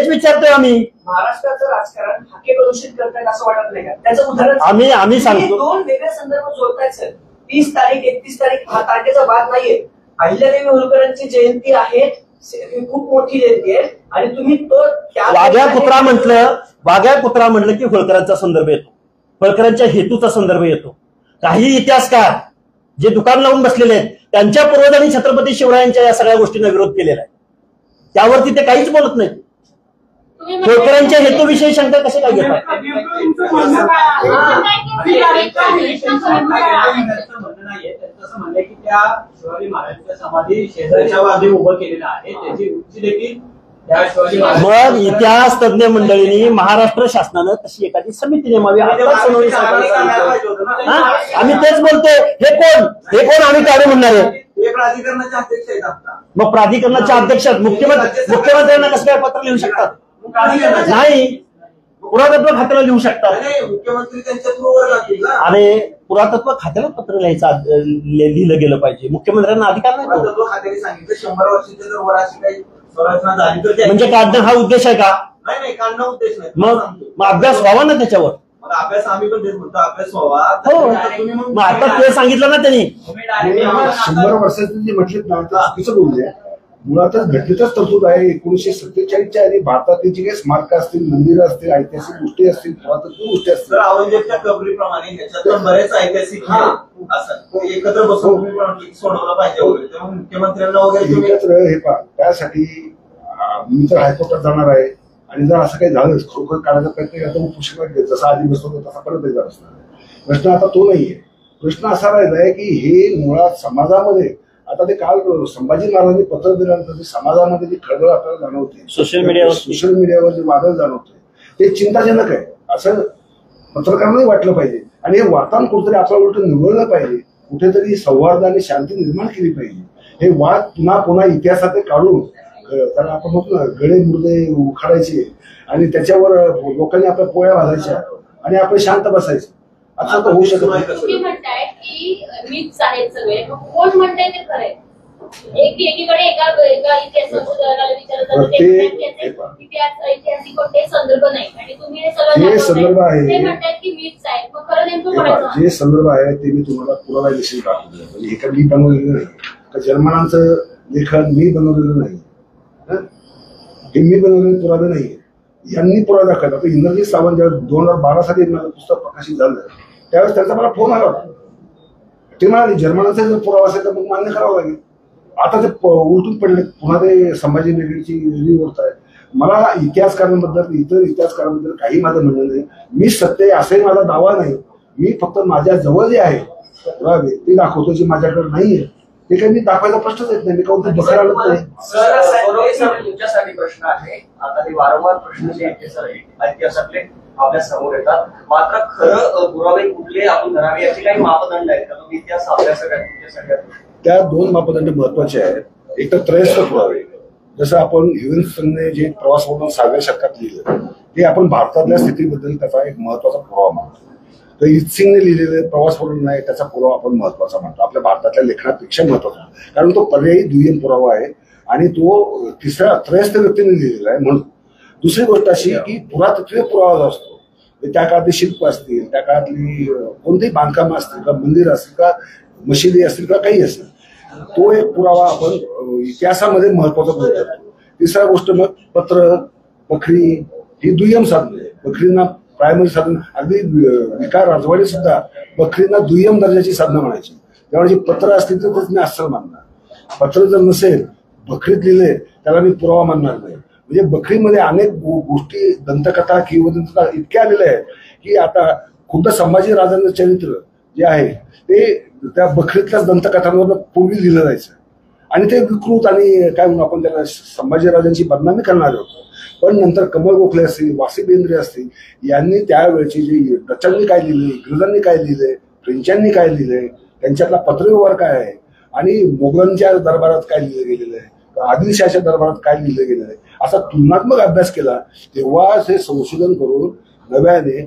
विचारतोय आम्ही. महाराष्ट्राचं राजकारण हाके प्रदूषित करतायत असं वाटत नाही का? त्याचं उदाहरण आम्ही सांगतो दोन वेगळे संदर्भ जोडतायत सर. 30 तारीख 31 तारीख हा तारखेचा बाद नाहीये. अहिल्यादेवी होळकरांची जयंती आहे, खूप मोठी जयंती आहे आणि तुम्ही तो वाघ्या कुत्रा म्हटलं की होळकरांचा संदर्भ येतो, होळकरांच्या हेतूचा संदर्भ येतो. काही इतिहासकार जे दुकान लावून बसलेले आहेत त्यांच्या पूर्वजांनी छत्रपती शिवरायांच्या या सगळ्या गोष्टींना विरोध केलेला आहे, त्यावरती ते काहीच बोलत नाहीत. होळकरांच्या हेतूविषयी शंका कसे काय घेतात? की त्या शिवाजी महाराजांच्या समाधी शेजारच्या बाजूने उभं केलेलं आहे, त्याची उंची देखील मग इतिहास तज्ञ मंडळींनी महाराष्ट्र शासनानं तशी एखादी समिती नेमावी. आम्ही तेच बोलतोय. हे कोण आम्ही काढू म्हणणार आहे? प्राधिकरणाचे अध्यक्ष आहेत आता. मग प्राधिकरणाच्या अध्यक्ष मुख्यमंत्र्यांना कसं काय पत्र लिहू शकतात? नाही, पुरातत्व खात्याला लिहू शकतात. मुख्यमंत्री त्यांच्या थ्रूवर जातील ना. अरे पुरातत्व खात्याला पत्र लिहिलं गेलं पाहिजे, मुख्यमंत्र्यांना अधिकार नाही. पुरातत्व खात्याने सांगितलं 100 वर्षाच्या जर वर अशी काही संरचना झाली तर म्हणजे काढणं हा उद्देश आहे का? नाही काढणं उद्देश नाही. मग अभ्यास व्हावा ना त्याच्यावर. मग अभ्यास आम्ही पण तेच म्हणतो, अभ्यास व्हावा. हो, मग आता ते सांगितलं ना त्यांनी. 100 वर्षाचे जे म्हटलेत ना ते चुकीचं बोलले. मुळातच घटनेतच तरतूद आहे 1947च्या आणि भारतातली जी काही स्मारकं असतील, मंदिरं असतील, ऐतिहासिक गोष्टी असतील, पुरातत्व गोष्टी असतील, औरंगजेबच्या कबरीप्रमाणे ह्याच्यात बरेच ऐतिहासिक असतात, एकत्र बसून सोडवलं पाहिजे वगैरे. त्यामुळे मुख्यमंत्र्यांना वगैरे एकत्र हे पहा. त्यासाठी मी तर हायकोर्टात जाणार आहे आणि जर असं काही झालं खरोखर काढायचा प्रयत्न केला तर मग पुष्कळ जसा आधी बसतो तसा परत एकदा असणार. प्रश्न आता तो नाहीये. प्रश्न असा राहिलाय की हे मुळात समाजामध्ये आता ते काल संभाजी महाराजांनी पत्र दिल्यानंतर समाजामध्ये जी खळबळ आपल्याला जाणवते, सोशल मीडियावर जे वादळ जाणवते ते चिंताजनक आहे असं पत्रकारांनाही वाटलं पाहिजे. आणि हे वातावरण कुठेतरी आपल्याला उलट निवडलं पाहिजे, कुठेतरी सौहार्द आणि शांती निर्माण केली पाहिजे. हे वाद पुन्हा इतिहासात काढून त्याला आपण म्हणतो ना गळे मुर्दे उखाडायचे आणि त्याच्यावर लोकांनी आपल्या पोळ्या घालायच्या आणि आपण शांत बसायचं. असं तर होऊ शकत नाही. तुम्ही म्हणताय की मीच आहेत सगळे, मग कोण म्हणताय ते खरंय? एकीकडे एका इतिहास संशोधकाला विचारलं ऐतिहासिक कोणते संदर्भ नाही आणि तुम्ही हे संदर्भ आहे ते म्हणतायत की मीच आहेत, मग खरं नेमकं कोणाचं? जे संदर्भ आहे ते मी तुम्हाला पुरावा देखील दाखवतो. म्हणजे हे काही मी बनवलेलं नाही, का जर्मनांचं लेखन मी बनवलेलं नाही, हे मी बनवलेले पुरावे नाही, यांनी पुरावा दाखवला. तर इंद्रजीत सावंत जेव्हा 2012 साली माझं पुस्तक प्रकाशित झालं त्यावेळेस त्यांचा मला फोन आला होता. ते म्हणाले जर्मनाचा जर पुरावा असेल तर मग मान्य करावं लागेल. आता ते उलटून पडले, पुन्हा ते संभाजी ब्रिगेडची रिव्ह आहे. मला इतिहासकारांबद्दल इतर इतिहासकारांबद्दल काही माझं म्हणणं नाही. मी सत्य असाही माझा दावा नाही. मी फक्त माझ्या जवळ जे आहे पुरावे ते दाखवतो, जे माझ्याकडे नाहीये ते काही मी दाखवायचा प्रश्नच येत नाही. मी काहून ते बघायला आलो नाही. तुमच्यासाठी प्रश्न आहे. आता ते वारंवार प्रश्न जे इतिहासातले आपल्या समोर येतात, मात्र खरं पुरावे कुठले आपण धरावे याचे काही मापदंड आहेत का? तुम्ही इतिहास अभ्यासक आहे तुमच्यासाठी. त्या 2 मापदंड महत्वाचे आहेत. एक तर त्रयस्थ पुरावे, जसं आपण ह्युएन्सने जे प्रवास वर्णन 6व्या शतकात लिहिलं ते आपण भारतातल्या स्थितीबद्दल त्याचा एक महत्वाचा पुरावा मानतो. तर इत्सिंगने लिहिलेले प्रवास वर्णन आहे त्याचा पुरावा आपण महत्वाचा मानतो, आपल्या भारतातल्या लेखनापेक्षा महत्वाचा, कारण तो पर्यायी दुय्यम पुरावा आहे आणि तो तिसऱ्या त्रयस्थ व्यक्तीने लिहिलेला आहे म्हणून. दुसरी गोष्ट अशी की पुरातत्वीय पुरावा जो असतो त्या काळातली शिल्प असतील, त्या काळातली कोणतीही बांधकामं असतील का, मंदिर असतील का, मशिदी असतील का, काही असेल, तो एक पुरावा आपण इतिहासामध्ये महत्वाचा बोलतो. तिसरा गोष्ट मग पत्र, पखरी ही दुय्यम साधने. पखरींना प्रायमरी साधन, अगदी विकार राजवाडे सुद्धा पखरींना दुय्यम दर्जाची साधनं म्हणायची. त्यामुळे जी पत्र असतील तर मी अस्सल मानणार. पत्र जर नसेल, बखरीत लिहिले त्याला मी पुरावा मानणार नाही. म्हणजे बखरीमध्ये अनेक गोष्टी, दंतकथा किंवा इतक्या आलेल्या आहेत की आता खुद्द संभाजी राजांचं चरित्र जे आहे ते त्या बखरीतल्याच दंतकथांवर पूर्वी लिहिलं जायचं आणि ते विकृत आणि काय म्हणून आपण त्याला संभाजीराजांची बदनामी करणारे होतो. पण नंतर कमल गोखले असतील, वासी बेंद्रे असतील, यांनी त्यावेळेची जी डचांनी काय लिहिले, इंग्रजांनी काय लिहिले, फ्रेंचांनी काय लिहिले, त्यांच्यातला पत्रव्यवहार काय आहे आणि मोगलांच्या दरबारात काय लिहिलं गेलेलं आहे, आदिलशाहच्या दरबारात काय लिहिलं गेलेलं आहे, असा तुलनात्मक अभ्यास केला तेव्हा हे संशोधन करून नव्याने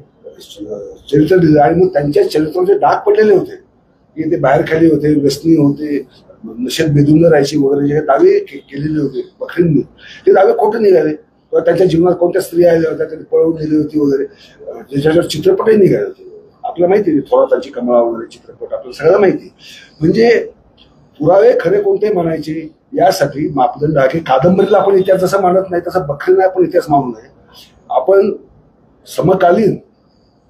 चरित्र लिहिलं. आणि मग त्यांच्या चरित्राचे डाग पडलेले होते की ते बाहेर खाली होते, व्यसनी होते, नशेत बेधून राहायची वगैरे जे दावे केलेले होते बखरींनी, ते दावे खोटे निघाले. किंवा त्यांच्या जीवनात कोणत्या स्त्रिया आल्या होत्या, त्यांनी पळवून दिली होती वगैरे, ज्याच्यावर चित्रपटही निघाले होते. आपल्याला माहिती आहे थोरातांची कमळा वगैरे चित्रपट आपल्याला सगळ्यांना माहिती. म्हणजे पुरावे खरे कोणते म्हणायचे यासाठी मापदंड आहे की कादंबरीला आपण इतिहास जसं मानत नाही तसं बखरीला आपण इतिहास मानू नये. आपण समकालीन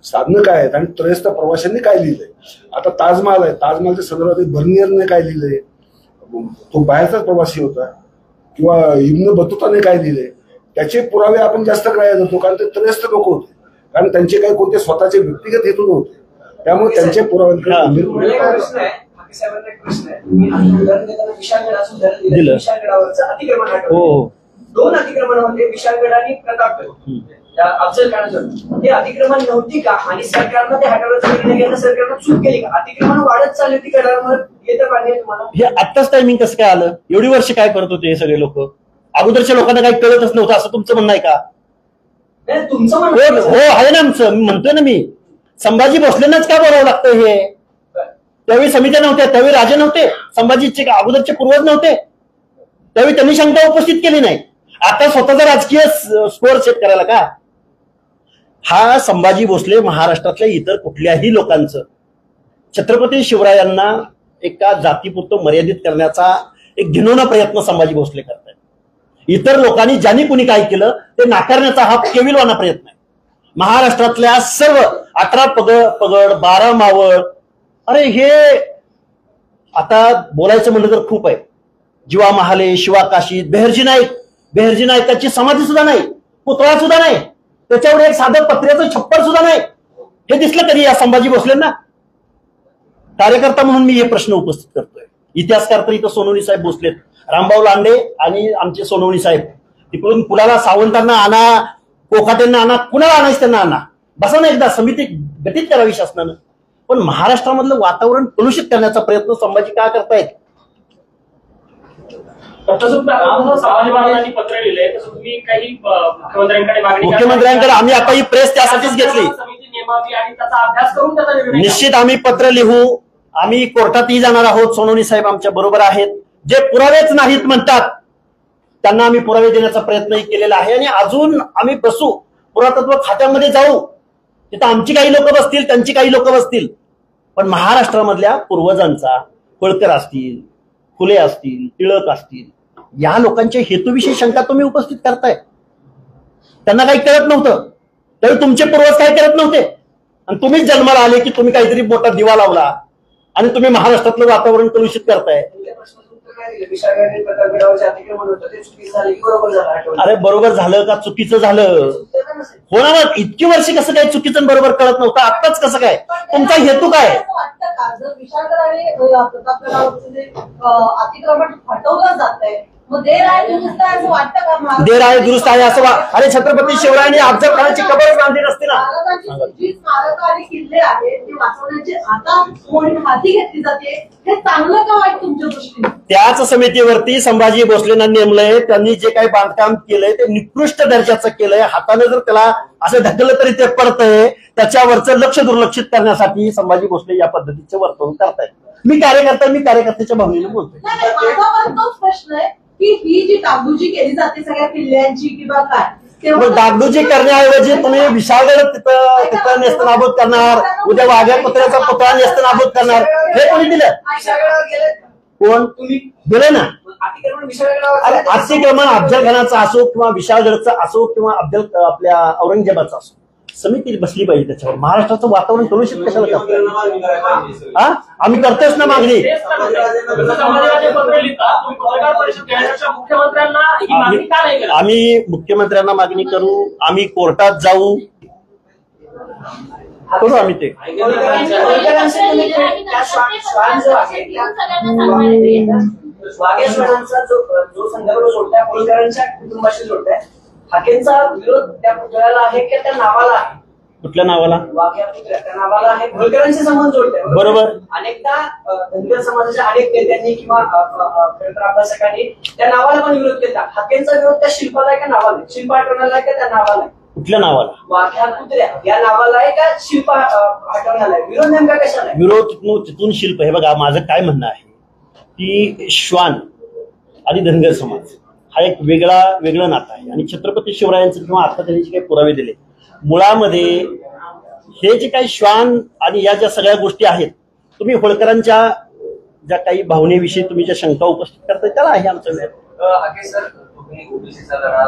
साधनं काय आहेत आणि त्रयस्थ प्रवाशांनी काय लिहिलंय. आता ताजमहाल आहे, ताजमहालच्या संदर्भात बर्नियरने काय लिहिलंय, तो बाहेरचाच प्रवासी होता, किंवा इब्न बतुताने काय लिहिलंय, त्याचे पुरावे आपण जास्त ग्राह्य धरतो कारण ते त्रयस्थ लोक होते, कारण त्यांचे काही कोणते स्वतःचे व्यक्तिगत हेतू नव्हते, त्यामुळे त्यांचे पुराव्यांकडे प्रश्न आहे. साहेबांना एक प्रश्न आहे. मी आता उदाहरण देताना विशाळगडाचं उदाहरण दिलं. विशाळगडावरचं अतिक्रमण आठवलं. 2 अतिक्रमणामध्ये विशाळगड आणि प्रतापगड अफजल खानाचं हे अतिक्रमण नव्हती का, आणि सरकारनं ते हटवण्याचा निर्णय घ्यायला सरकारनं चूक केली का? अतिक्रमण वाढत चालली होती गडावर, येतं पाणी आहे तुम्हाला? हे आत्ताच टायमिंग कसं काय आलं? एवढी वर्ष काय करत होते हे सगळे लोक? अगोदरच्या लोकांना काही कळतच नव्हतं असं तुमचं म्हणणं आहे का? नाही, तुमचं हो म्हणणं आहे ना आमचं. मी म्हणतोय ना, मी संभाजी भोसलेंनाच का बोलावं लागतं हे? त्यावेळी समित्या नव्हत्या, त्यावेळी राजे नव्हते, संभाजीचे अगोदरचे पूर्वज नव्हते, त्यावेळी त्यांनी शंका उपस्थित केली नाही. आता स्वतःचा राजकीय स्कोअर सेट करायला का? हा संभाजी भोसले महाराष्ट्रातल्या इतर कुठल्याही लोकांचं छत्रपती शिवरायांना एका जातीपुरतं मर्यादित करण्याचा एक घिनवणा प्रयत्न संभाजी भोसले करतायत. इतर लोकांनी ज्यांनी कुणी काय केलं ते नाकारण्याचा हा केविलवाना प्रयत्न आहे. महाराष्ट्रातल्या सर्व 18 पगड 12 मावळ, अरे हे आता बोलायचं म्हणलं तर खूप आहे. जीवा महाले, शिवा काशीद, बेहरजी नाईकाची समाधी सुद्धा नाही, पुतळा सुद्धा नाही, त्याच्यावर एक साधं पत्र्याचं छप्पर सुद्धा नाही. हे दिसलं कधी या संभाजी भोसलेंना? कार्यकर्ता म्हणून मी हे प्रश्न उपस्थित करतोय. इतिहासकार तर इथं सोनवणी साहेब बसलेत, रामभाऊ लांडे आणि आमचे सोनवणी साहेब. तिकडून पुण्याला सावंतांना आणा, कोकाटेंना आणा, कुणाला आणायचं त्यांना आणा, बसा ना एकदा समिती गठीत करावी शासनानं. पण महाराष्ट्रामधलं वातावरण कलुषित करण्याचा प्रयत्न संभाजी का करतायत? समाजबांधवांनी पत्र लिहिलंय, तसं तुम्ही काही मुख्यमंत्र्यांकडे मागणी, मुख्यमंत्र्यांकडे आम्ही आता ही प्रेस त्यासाठीच घेतली. समिती नेमावी आणि त्याचा अभ्यास करून त्याचा निर्णय निश्चित आम्ही पत्र लिहू, आम्ही कोर्टातही जाणार आहोत. सोनवणी साहेब आमच्या बरोबर आहेत. जे पुरावेच नाहीत म्हणतात त्यांना आम्ही पुरावे देण्याचा प्रयत्नही केलेला आहे. आणि अजून आम्ही बसू, पुरातत्व खात्यामध्ये जाऊ, तिथं आमची काही लोक बसतील, त्यांची काही लोक बसतील, पण महाराष्ट्रामधल्या पूर्वजांचा, होळकर असतील, फुले असतील, टिळक असतील, या लोकांच्या हेतूविषयी शंका तुम्ही उपस्थित करताय. त्यांना काही कळत नव्हतं, त्यावेळी तुमचे पूर्वज काही करत नव्हते, आणि तुम्हीच जन्माला आले की तुम्ही काहीतरी मोठा दिवा लावला आणि तुम्ही महाराष्ट्रातलं वातावरण कलुषित करताय. अरे बरोबर झालं का चुकीचं झालं? होणार. इतकी वर्षी कसं काय चुकीचं बरोबर कळत नव्हतं, आत्ताच कसं काय? तुमचा हेतू काय? अतिक्रमण हटवलं जात आहे, मग देर आहे दुरुस्त आहे असं वाटतं का? देर आहे दुरुस्त आहे असं अरे छत्रपती शिवरायांनी अफजल खानाची कबरच बांधली नसते ना. जी स्मारक आणि किल्ले आहेत ते वाचवण्याची आता मोहीम हाती घेतली जाते, हे चांगलं का वाईट तुमच्या दृष्टीने? त्याच समितीवरती संभाजी भोसलेंना नेमलंय. त्यांनी जे काही बांधकाम केलंय ते निकृष्ट दर्जाचं केलंय. हाताने जर त्याला असं ढकललं तरी ते पडतंय. त्याच्यावरचं लक्ष दुर्लक्षित करण्यासाठी संभाजी भोसले या पद्धतीचे वर्तवणूक करतायत. मी कार्यकर्त्याच्या भावनेने बोलतोय. माझा पण तोच प्रश्न आहे की ही जी डागडुजी केली जाते सगळ्या किल्ल्यांची किंवा काय, डागडुजी करण्याऐवजी तुम्ही विशाळगड तिथं नेस्तनाबूत करणार, उद्या वाघ्या कुत्र्याचा पुतळा नेस्तनाबूत करणार, हे कोणी दिलं? कोण दिलं ना? अरे अतिक्रमण अफजल खानाचा असो किंवा विशाळगडचा असो किंवा आपल्या औरंगजेबाचा असो, समिती बसली पाहिजे त्याच्यावर. महाराष्ट्राचं वातावरण कलुषित कशाला करतो? आम्ही करतोच ना मागणी. आम्ही मुख्यमंत्र्यांना मागणी करू, आम्ही कोर्टात जाऊ, करू आम्ही ते. वाघेश्वरांचा जो संदर्भ जोडताय, होळकरांच्या कुटुंबाशी जोडताय, हाकेंचा विरोध त्या पुतळ्याला आहे की त्या नावाला आहे? कुठल्या नावाला? वाघ्या कुत्र्या त्या नावाला हे होळकरांचे संबंध जोडले. बरोबर. अनेकदा धनगर समाजाच्या अनेक नेत्यांनी किंवा अभ्यासकांनी त्या नावाला पण विरोध केला. हाकेंचा विरोध त्या शिल्पाला आहे का नावाला? शिल्प आठवण्याला आहे का त्या नावाला? कुठल्या नावाला? वाघ्या कुत्र्या या नावाला आहे का शिल्प आठवण्याला आहे? विरोध नेमका कशाला आहे? विरोध तिथून शिल्प. हे बघा, माझं काय म्हणणं आहे की श्वान आणि धनगर समाज हा एक वेगळं नातं आहे. आणि छत्रपती शिवरायांचं किंवा आता त्यांनी जे काही पुरावे दिले, मुळामध्ये हे जे काही श्वान आणि या ज्या सगळ्या गोष्टी आहेत, तुम्ही होळकरांच्या ज्या काही भावनेविषयी तुम्ही ज्या शंका उपस्थित करताय त्याला आहे आमचा वेळ. हाके सर, तुम्ही ओबीसीचा लढा,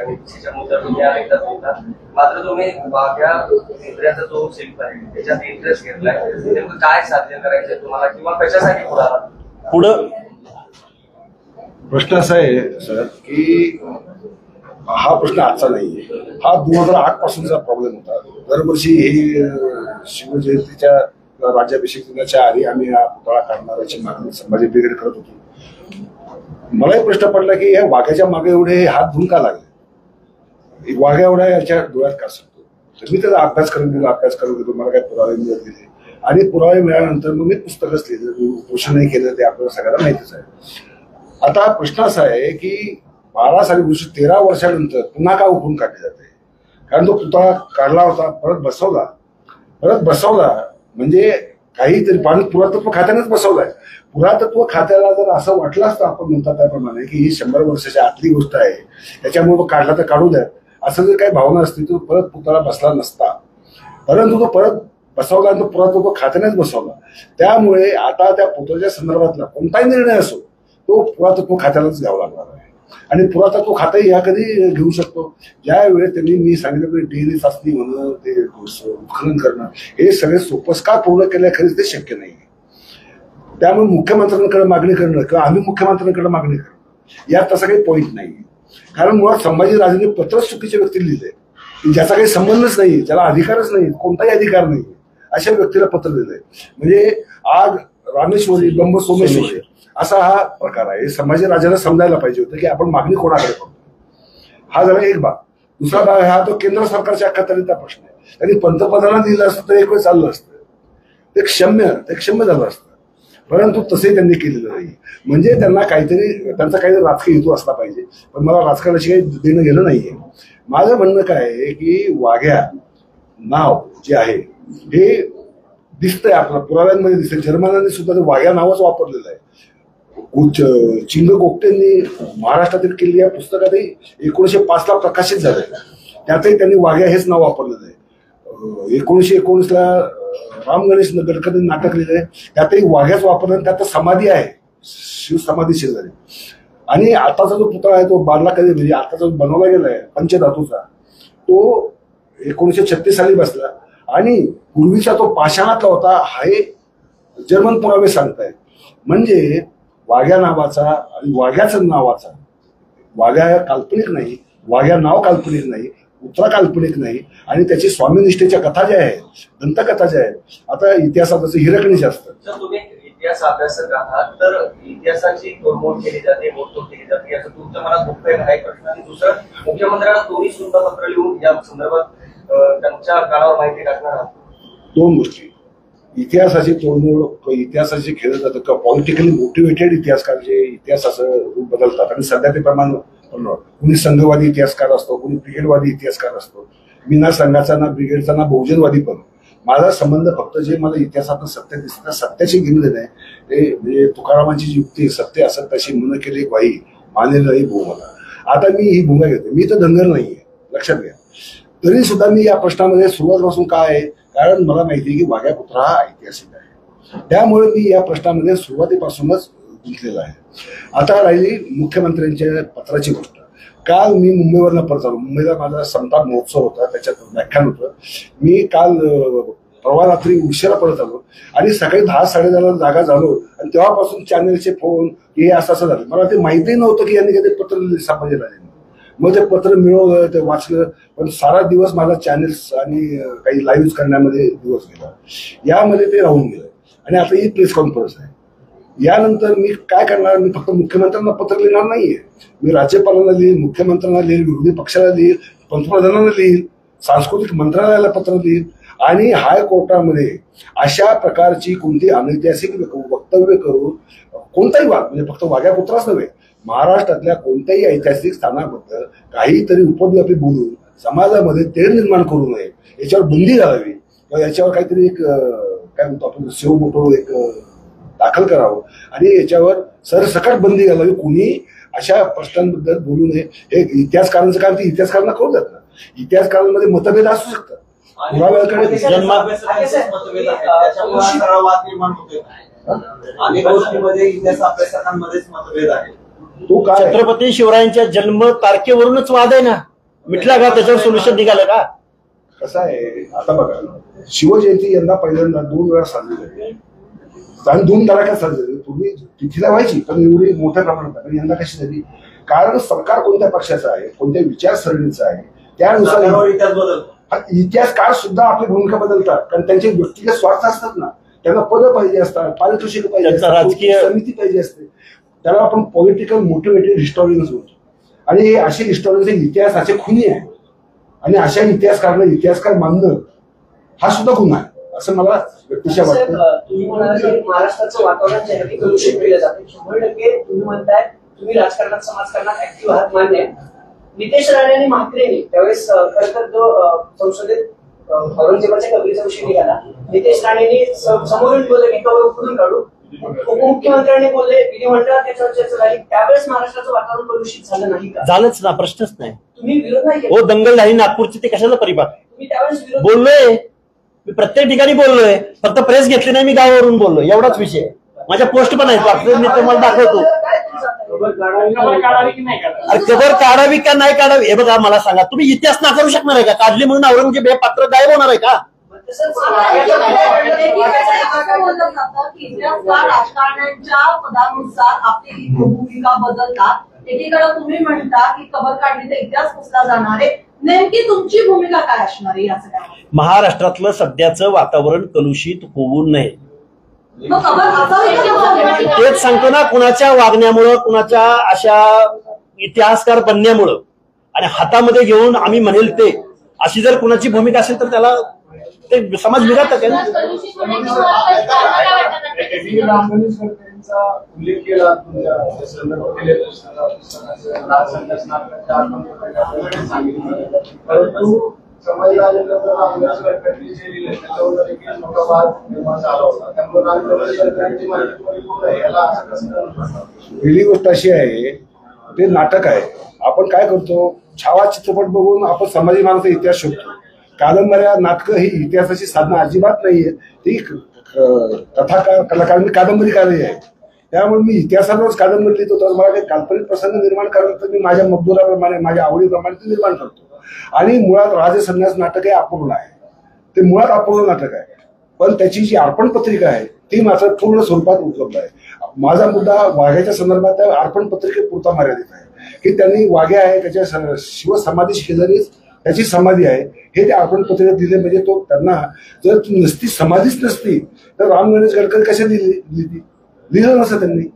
ओबीसीच्या मुद्द्यावर तुम्ही अनेकदा बोलता, मात्र तुम्ही वाघ्या कुत्र्याचा जो शिल्प आहे त्याच्यात इंटरेस्ट घेतलाय. नेमकं काय साध्य करायचंय तुम्हाला किंवा कशासाठी पुढं? प्रश्न असा आहे सर की हा प्रश्न आजचा नाहीये, हा 2008 पासूनचा प्रॉब्लेम होता. दरवर्षी ही शिवजयंतीच्या राज्याभिषेक दिनाच्या आधी आम्ही हा पुतळा काढणाऱ्याची मागणी संभाजी ब्रिगेड करत होतो. मलाही प्रश्न पडला की या वाघ्याच्या मागे एवढे हात धुवून का लागले, वाघ्या एवढ्या याच्या डोळ्यात का असतो. तर मी त्याचा अभ्यास करून गेलो, मला काही पुरावे मिळत गेले आणि पुरावे मिळाल्यानंतर मग मी पुस्तकच लिहिलं, उपोषणही केलं, ते आपल्याला सगळ्यांना माहितीच आहे. आता प्रश्न असा आहे की 12 साली 13 वर्षानंतर पुन्हा का उठून काढले जाते? कारण तो पुतळा काढला होता, परत बसवला म्हणजे काहीतरी पुरातत्व खात्यानेच बसवलाय. पुरातत्व खात्याला जर असं वाटलं असतं, आपण म्हणतात त्याप्रमाणे की ही 100 वर्षाच्या आतली गोष्ट आहे, त्याच्यामुळे काढला तर काढू द्या, असं जर काही भावना असती तर परत पुतळा बसला नसता. परंतु तो परत बसवला आणि तो पुरातत्व खात्यानेच बसवला. त्यामुळे आता त्या पुतळ्याच्या संदर्भातला कोणताही निर्णय असो तो पुरातत्व खात्यालाच घ्यावा लागणार आहे. आणि पुरातत्व खातं या कधी घेऊ शकतो? ज्यावेळेस त्यांनी मी सांगितलं की DNA चाचणी म्हणणं, ते उत्खनन करणं, हे सगळे सोपस का पूर्ण केल्याखेरीज ते शक्य नाही. त्यामुळे मुख्यमंत्र्यांकडे मागणी करणं किंवा आम्ही मुख्यमंत्र्यांकडे मागणी करणं यात तसा काही पॉईंट नाही. कारण मुळात संभाजीराजांनी पत्रच चुकीच्या व्यक्तीला लिहिलंय, ज्याचा काही संबंधच नाही, ज्याला अधिकारच नाही, कोणताही अधिकार नाही, अशा व्यक्तीला पत्र दिलंय. म्हणजे आग रामेश्वरी बंब सोमेश्वरी असा हा प्रकार आहे. संभाजीराजांना समजायला पाहिजे होतं की आपण मागणी कोणाकडे करतो. हा झाला एक भाग. दुसरा भाग हा तो केंद्र सरकारच्या अखत्यारीचा प्रश्न आहे. त्यांनी पंतप्रधानांना दिलं असतं तर एक वेळ चाललं असतं, ते क्षम्य झालं असतं. परंतु तसे त्यांनी केलेलं नाही. म्हणजे त्यांना त्यांचा काहीतरी राजकीय हेतू असला पाहिजे. पण मला राजकारणाशी काही देणं गेलं नाहीये. माझं म्हणणं काय आहे की वाघ्या नाव जे आहे हे दिसतंय, आपल्या पुराव्यांमध्ये दिसतंय. जर्मनांनी सुद्धा वाघ्या नावच वापरलेलं आहे. चिंग गोगटेंनी महाराष्ट्रातील किल्ले या पुस्तकातही 1905 ला प्रकाशित झालंय, त्यातही त्यांनी वाघ्या हेच नाव वापरलेलं आहे. 1919 राम गणेश गडकरी नाटक लिहिलंय, त्यातही वाघ्याच वापरलं. त्यात समाधी आहे, शिवसमाधी शेजारी. आणि आताचा जो पुतळा आहे तो बांधला कधी, म्हणजे आता जो बनवला गेलाय पंचधातूचा, तो 1936 साली बसला. आणि पूर्वीचा तो पाषाणातला होता, हे जर्मन पुरावे सांगतायत. म्हणजे वाघ्या नावाचा आणि वाघ्याचं नावाचा, वाघ्या काल्पनिक नाही, वाघ्या नाव काल्पनिक नाही, पुतळा काल्पनिक नाही. आणि त्याची स्वामीनिष्ठेच्या कथा ज्या आहेत, दंतकथा ज्या आहेत, आता इतिहासात हिरकणीच असतं. जर तुम्ही इतिहास अभ्यासक आहात तर इतिहासाची तोडमोड केली जाते, मोडतोड केली जाते, याचं तुमच्या मनात दुःख आहे, हा एक प्रश्न. आणि दुसरं, मुख्यमंत्र्यांना दोन्ही सुद्धा पत्र लिहून या संदर्भात त्यांच्या कानावर माहिती टाकणार आहात. 2 गोष्टी, इतिहासाची तोडमोड, इतिहासाची खेळलं जातं किंवा पॉलिटिकली मोटिवेटेड इतिहासकार जे इतिहासाचं रूप बदलतात. आणि सध्या ते प्रमाण कुणी संघवादी इतिहासकार असतो, कुणी ब्रिगेडवादी इतिहासकार असतो. मी ना संघाचा ना ब्रिगेडचा ना बहुजनवादी. पण माझा संबंध फक्त जे मला इतिहासातलं सत्य दिसतं, सत्याची गिनले नाही. ते म्हणजे तुकारामांची जी युक्ती, सत्य असत तशी मन केली वाई मानेल नाही भाऊ मला. आता मी ही भूमिका घेते. मी तर धनगर नाहीये, लक्षात घ्या. तरी सुद्धा मी या प्रश्नामध्ये सुरुवातपासून काय आहे, कारण मला माहिती आहे की वाघ्या पुतळा हा ऐतिहासिक आहे. त्यामुळे मी या प्रश्नामध्ये सुरुवातीपासूनच गुंतलेला आहे. आता राहिली मुख्यमंत्र्यांच्या पत्राची गोष्ट. काल मी मुंबईवरनं परत आलो. मुंबईला माझा संताप महोत्सव होता, त्याच्यात व्याख्यान होतं. मी काल परवा रात्री उशिरा परत आलो आणि सकाळी 10-10:30 जागा झालो. आणि तेव्हापासून चॅनलचे फोन, हे असं झालं. मला ते माहितीही नव्हतं की यांनी काही पत्र लिहिले संभाजीराजांनी. मग ते पत्र मिळवलं, ते वाचलं. पण सारा दिवस माझा चॅनेल्स आणि काही लाईव्ह करण्यामध्ये दिवस गेला. यामध्ये ते राहून गेलं. आणि आता ही प्रेस कॉन्फरन्स आहे. यानंतर मी काय करणार? मी फक्त मुख्यमंत्र्यांना पत्र लिहिणार नाहीये. मी राज्यपालांना लिहील, मुख्यमंत्र्यांना लिहील, विरोधी पक्षाला लिहील, पंतप्रधानांना लिहील. सांस्कृतिक मंत्रालयाला पत्र देईल आणि हायकोर्टामध्ये अशा प्रकारची कोणती अनैतिहासिक वक्तव्य करून कोणताही वाद म्हणजे फक्त वाघ्या कुत्राच नव्हे, महाराष्ट्रातल्या कोणत्याही ऐतिहासिक स्थानाबद्दल काहीतरी उपद्व्यापी बोलून समाजामध्ये तेढ निर्माण करू नये, याच्यावर बंदी घालावी किंवा याच्यावर काहीतरी एक काय म्हणतो आपण सेव मोठं एक दाखल करावं आणि याच्यावर सरसकट बंदी घालावी. कुणी अशा प्रश्नांबद्दल बोलू नये. हे इतिहासकारांचं काम ते इतिहासकारांना कळू देत ना. इतिहासकारांमध्ये मतभेद असू शकतात. पुराव्याकडे मतभेद आहेत, त्याच्यामुळे सगळा वाद निर्माण होतोय. अनेक गोष्टींमध्ये इतिहास अभ्यासकांमध्येच मतभेद आहे. तो काय छत्रपती शिवरायांच्या जन्म तारखेवरूनच वाद आहे ना, मिटला का? त्याच्यावर सोल्युशन निघालं का? कसं आहे आता बघा, शिवजयंती यंदा पहिल्यांदा 2 वेळा साजरी झाली आणि 2 तारखेला साजरी झाली. पूर्वी तिथीला व्हायची पण एवढी मोठ्या प्रमाणात, पण यंदा कशी झाली? कारण सरकार कोणत्या पक्षाचं आहे, कोणत्या विचारसरणीचं आहे त्यानुसार इतिहास बदलतो. इतिहासकार सुद्धा आपली भूमिका बदलतात. कारण त्यांचे व्यक्तिगत स्वार्थ असतात ना, त्यांना पदं पाहिजे असतात, पारितोषिक पाहिजे असतात, राजकीय समिती पाहिजे असते. त्याला आपण पॉलिटिकल मोटिवेटेड हिस्टॉरियन्स म्हणतो. आणि हे असे हिस्टॉरियन्स इतिहासाचे खुनी आहे आणि अशा इतिहासकारांना इतिहासकार मानणं हा सुद्धा गुन्हा आहे असं मला व्यक्तिशः वाटतं. तुम्ही म्हणाल की महाराष्ट्राचं वातावरण जे आहे ते कलुषित केलं जाते. 100% तुम्ही म्हणताय, तुम्ही राजकारणात समाजकारणात ऍक्टिव्ह आहात, मान्य आहे. नितेश राणे आणि म्हात्रेंनी त्यावेळेस खरं तर जो संसदेत औरंगजेबाच्या कबरीचा विषय निघाला, नितेश राणेंनी समोरून बोलले की कबर उकडून काढू, उपमुख्यमंत्र्यांनी बोलले, विधिमंडळात त्याच्यावर चर्चा झाली. त्यावेळेस महाराष्ट्राचं वातावरण कलुषित झालं नाही का? झालंच ना, प्रश्नच नाही. तुम्ही विरोध नाही केला. हो, दंगल झाली नागपूरची, ते कशाला परिपाक? तुम्ही त्यावेळेस विरोध बोललोय मी, प्रत्येक ठिकाणी बोललोय, फक्त प्रेस घेतली नाही, मी गावावरून बोललोय, एवढाच विषय. माझ्या पोस्ट पण आहेत, मी तुम्हाला दाखवतो. खबर काढावी की नाही काढावी? अरे खबर काढावी का नाही काढावी हे बघा, मला सांगा, तुम्ही इतिहास नाकारू शकणार आहे का? काढली म्हणून औरंगजेब हे पात्र गायब होणार आहे का? इतिहासकार राजकारण्यांच्या पदानुसार आपली भूमिका बदलतात. एकीकडे तुम्ही म्हणता की खबर काढली तर इतिहास पुसला जाणार आहे. नेमकी तुमची भूमिका काय असणार आहे या सगळ्यामध्ये? महाराष्ट्रातलं सध्याचं वातावरण कलुषित होऊ नये, मग खबर असावी. तेच सांगतो ना, कुणाच्या वागण्यामुळं, कुणाच्या अशा इतिहासकार बनण्यामुळं आणि हातामध्ये घेऊन आम्ही म्हणेल ते, अशी जर कुणाची भूमिका असेल तर त्याला ते समाज विघातक आहे ना. कलुषित होण्याची महत्त्वाची कारणं काय वाटतात? रामगणेश यांचा उल्लेख केला तुमच्या संदर्भात सांगितलं, परंतु समाजाला रामगणेश गडकरी जे लिहिले त्याच्यावर देखील मोठा वाद निर्माण झाला होता. त्यामुळे रामगणेश गडकरींची माहिती याला असं कसं? पहिली गोष्ट अशी आहे, ते नाटक आहे. आपण काय करतो, छावा चित्रपट बघून आपण समाजी मानवाचा इतिहास शोधतो. कादंबऱ्या, नाटकं ही इतिहासाची साधनं अजिबात नाहीये. ती कथाकार, कलाकार, मी कादंबरीकार आहे. त्यामुळे मी इतिहासावरच कादंबरी लिहितो. तर मला काही काल्पनिक प्रसंग निर्माण करायला तर मी माझ्या मजबुराप्रमाणे, माझ्या आवडीप्रमाणे ते निर्माण करतो. आणि मुळात राजसन्यास नाटक हे अपूर्ण आहे, ते मुळात अपूर्ण नाटक आहे. पण त्याची जी अर्पण पत्रिका आहे ती मात्र पूर्ण स्वरूपात उपलब्ध आहे. माझा मुद्दा वाघ्याच्या संदर्भात त्या अर्पण पत्रिकेपुरता मर्यादित आहे की त्यांनी वाघ्या आहे त्याच्या शिवसमाधी शेजारीच त्याची समाधी आहे हे त्या अर्पण पत्रिकेत दिले. म्हणजे तो त्यांना जर ती नसती, समाधीच नसती तर राम गणेश गडकरी कशा लिहिलं नसतं त्यांनी.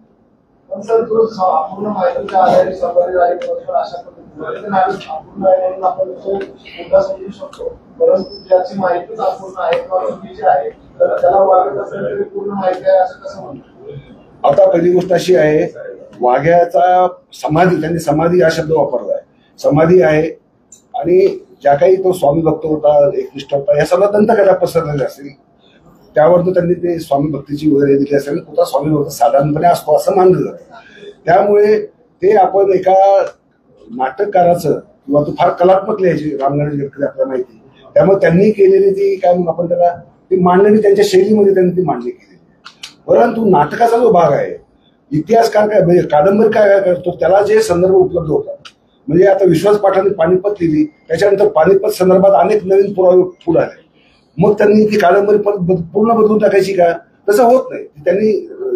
पण सर, तो अपूर्ण माहितीच्या आधारे समाधी अशा पद्धतीने अपूर्ण आहे म्हणून आपण तो मुद्दा समजू शकतो. परंतु ज्याची माहितीच अपूर्ण आहे किंवा चुकीची आहे तर त्याला वागत असेल तरी पूर्ण माहिती आहे असं कसं म्हणतो? आता पहिली गोष्ट अशी आहे, वाघ्याचा समाधी, त्यांनी समाधी हा शब्द वापरला आहे. समाधी आहे आणि ज्या काही तो स्वामी भक्त होता, एकनिष्ठ होता, या सगळ्या दंतकथा पसरलेल्या असेल, त्यावर तो त्यांनी ते स्वामी भक्तीची वगैरे दिली असेल. तो स्वामी भक्त साधारणपणे असतो असं मानलं जातं. त्यामुळे ते आपण एका नाटककाराचं किंवा तो फार कलात्मक लिहायची राम गणेश गडकरी आपल्याला माहिती, त्यामुळे त्यांनी केलेली ती काय आपण त्याला ती मांडणी त्यांच्या शैलीमध्ये त्यांनी ती मांडणी केलेली. परंतु नाटकाचा जो भाग आहे, इतिहासकार काय म्हणजे कादंबरी काय करतो, त्याला जे संदर्भ उपलब्ध होतात. म्हणजे आता विश्वास पाठकांनी पानिपत लिहिली, त्याच्यानंतर पानिपत संदर्भात अनेक नवीन पुरावे पुढे आले. मग त्यांनी ती कादंबरी पूर्ण बदलून टाकायची का? तसं होत नाही. त्यांनी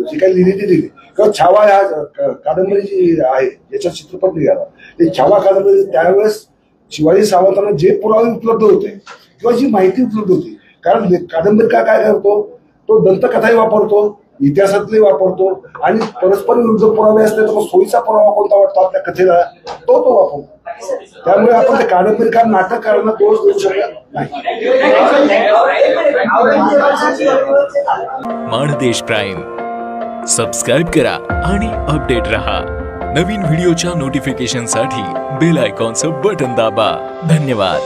जी काही लिहिली ती लिहिली. किंवा छावा ह्या कादंबरी जी आहे याच्यात चित्रपट निघाला, ते छावा कादंबरी त्यावेळेस शिवाजी सावंतांना जे पुरावे उपलब्ध होते किंवा जी माहिती उपलब्ध होती, कारण कादंबरीकार काय करतो, तो दंतकथाही वापरतो, इतिहासातले वापरतो आणि परस्पर विरुद्ध पुरावे असले तर मग सोयीचा पुरावा कोणता वाटतो आपल्या कथेला तो वापरतो. त्यामुळे आपण ते कादंबरीकार नाटक करणं दोष देऊ शकत नाही. माणदेश प्राईम सबस्क्राईब करा आणि अपडेट रहा. नवीन व्हिडिओच्या नोटिफिकेशनसाठी बेल आयकॉनचं बटन दाबा. धन्यवाद.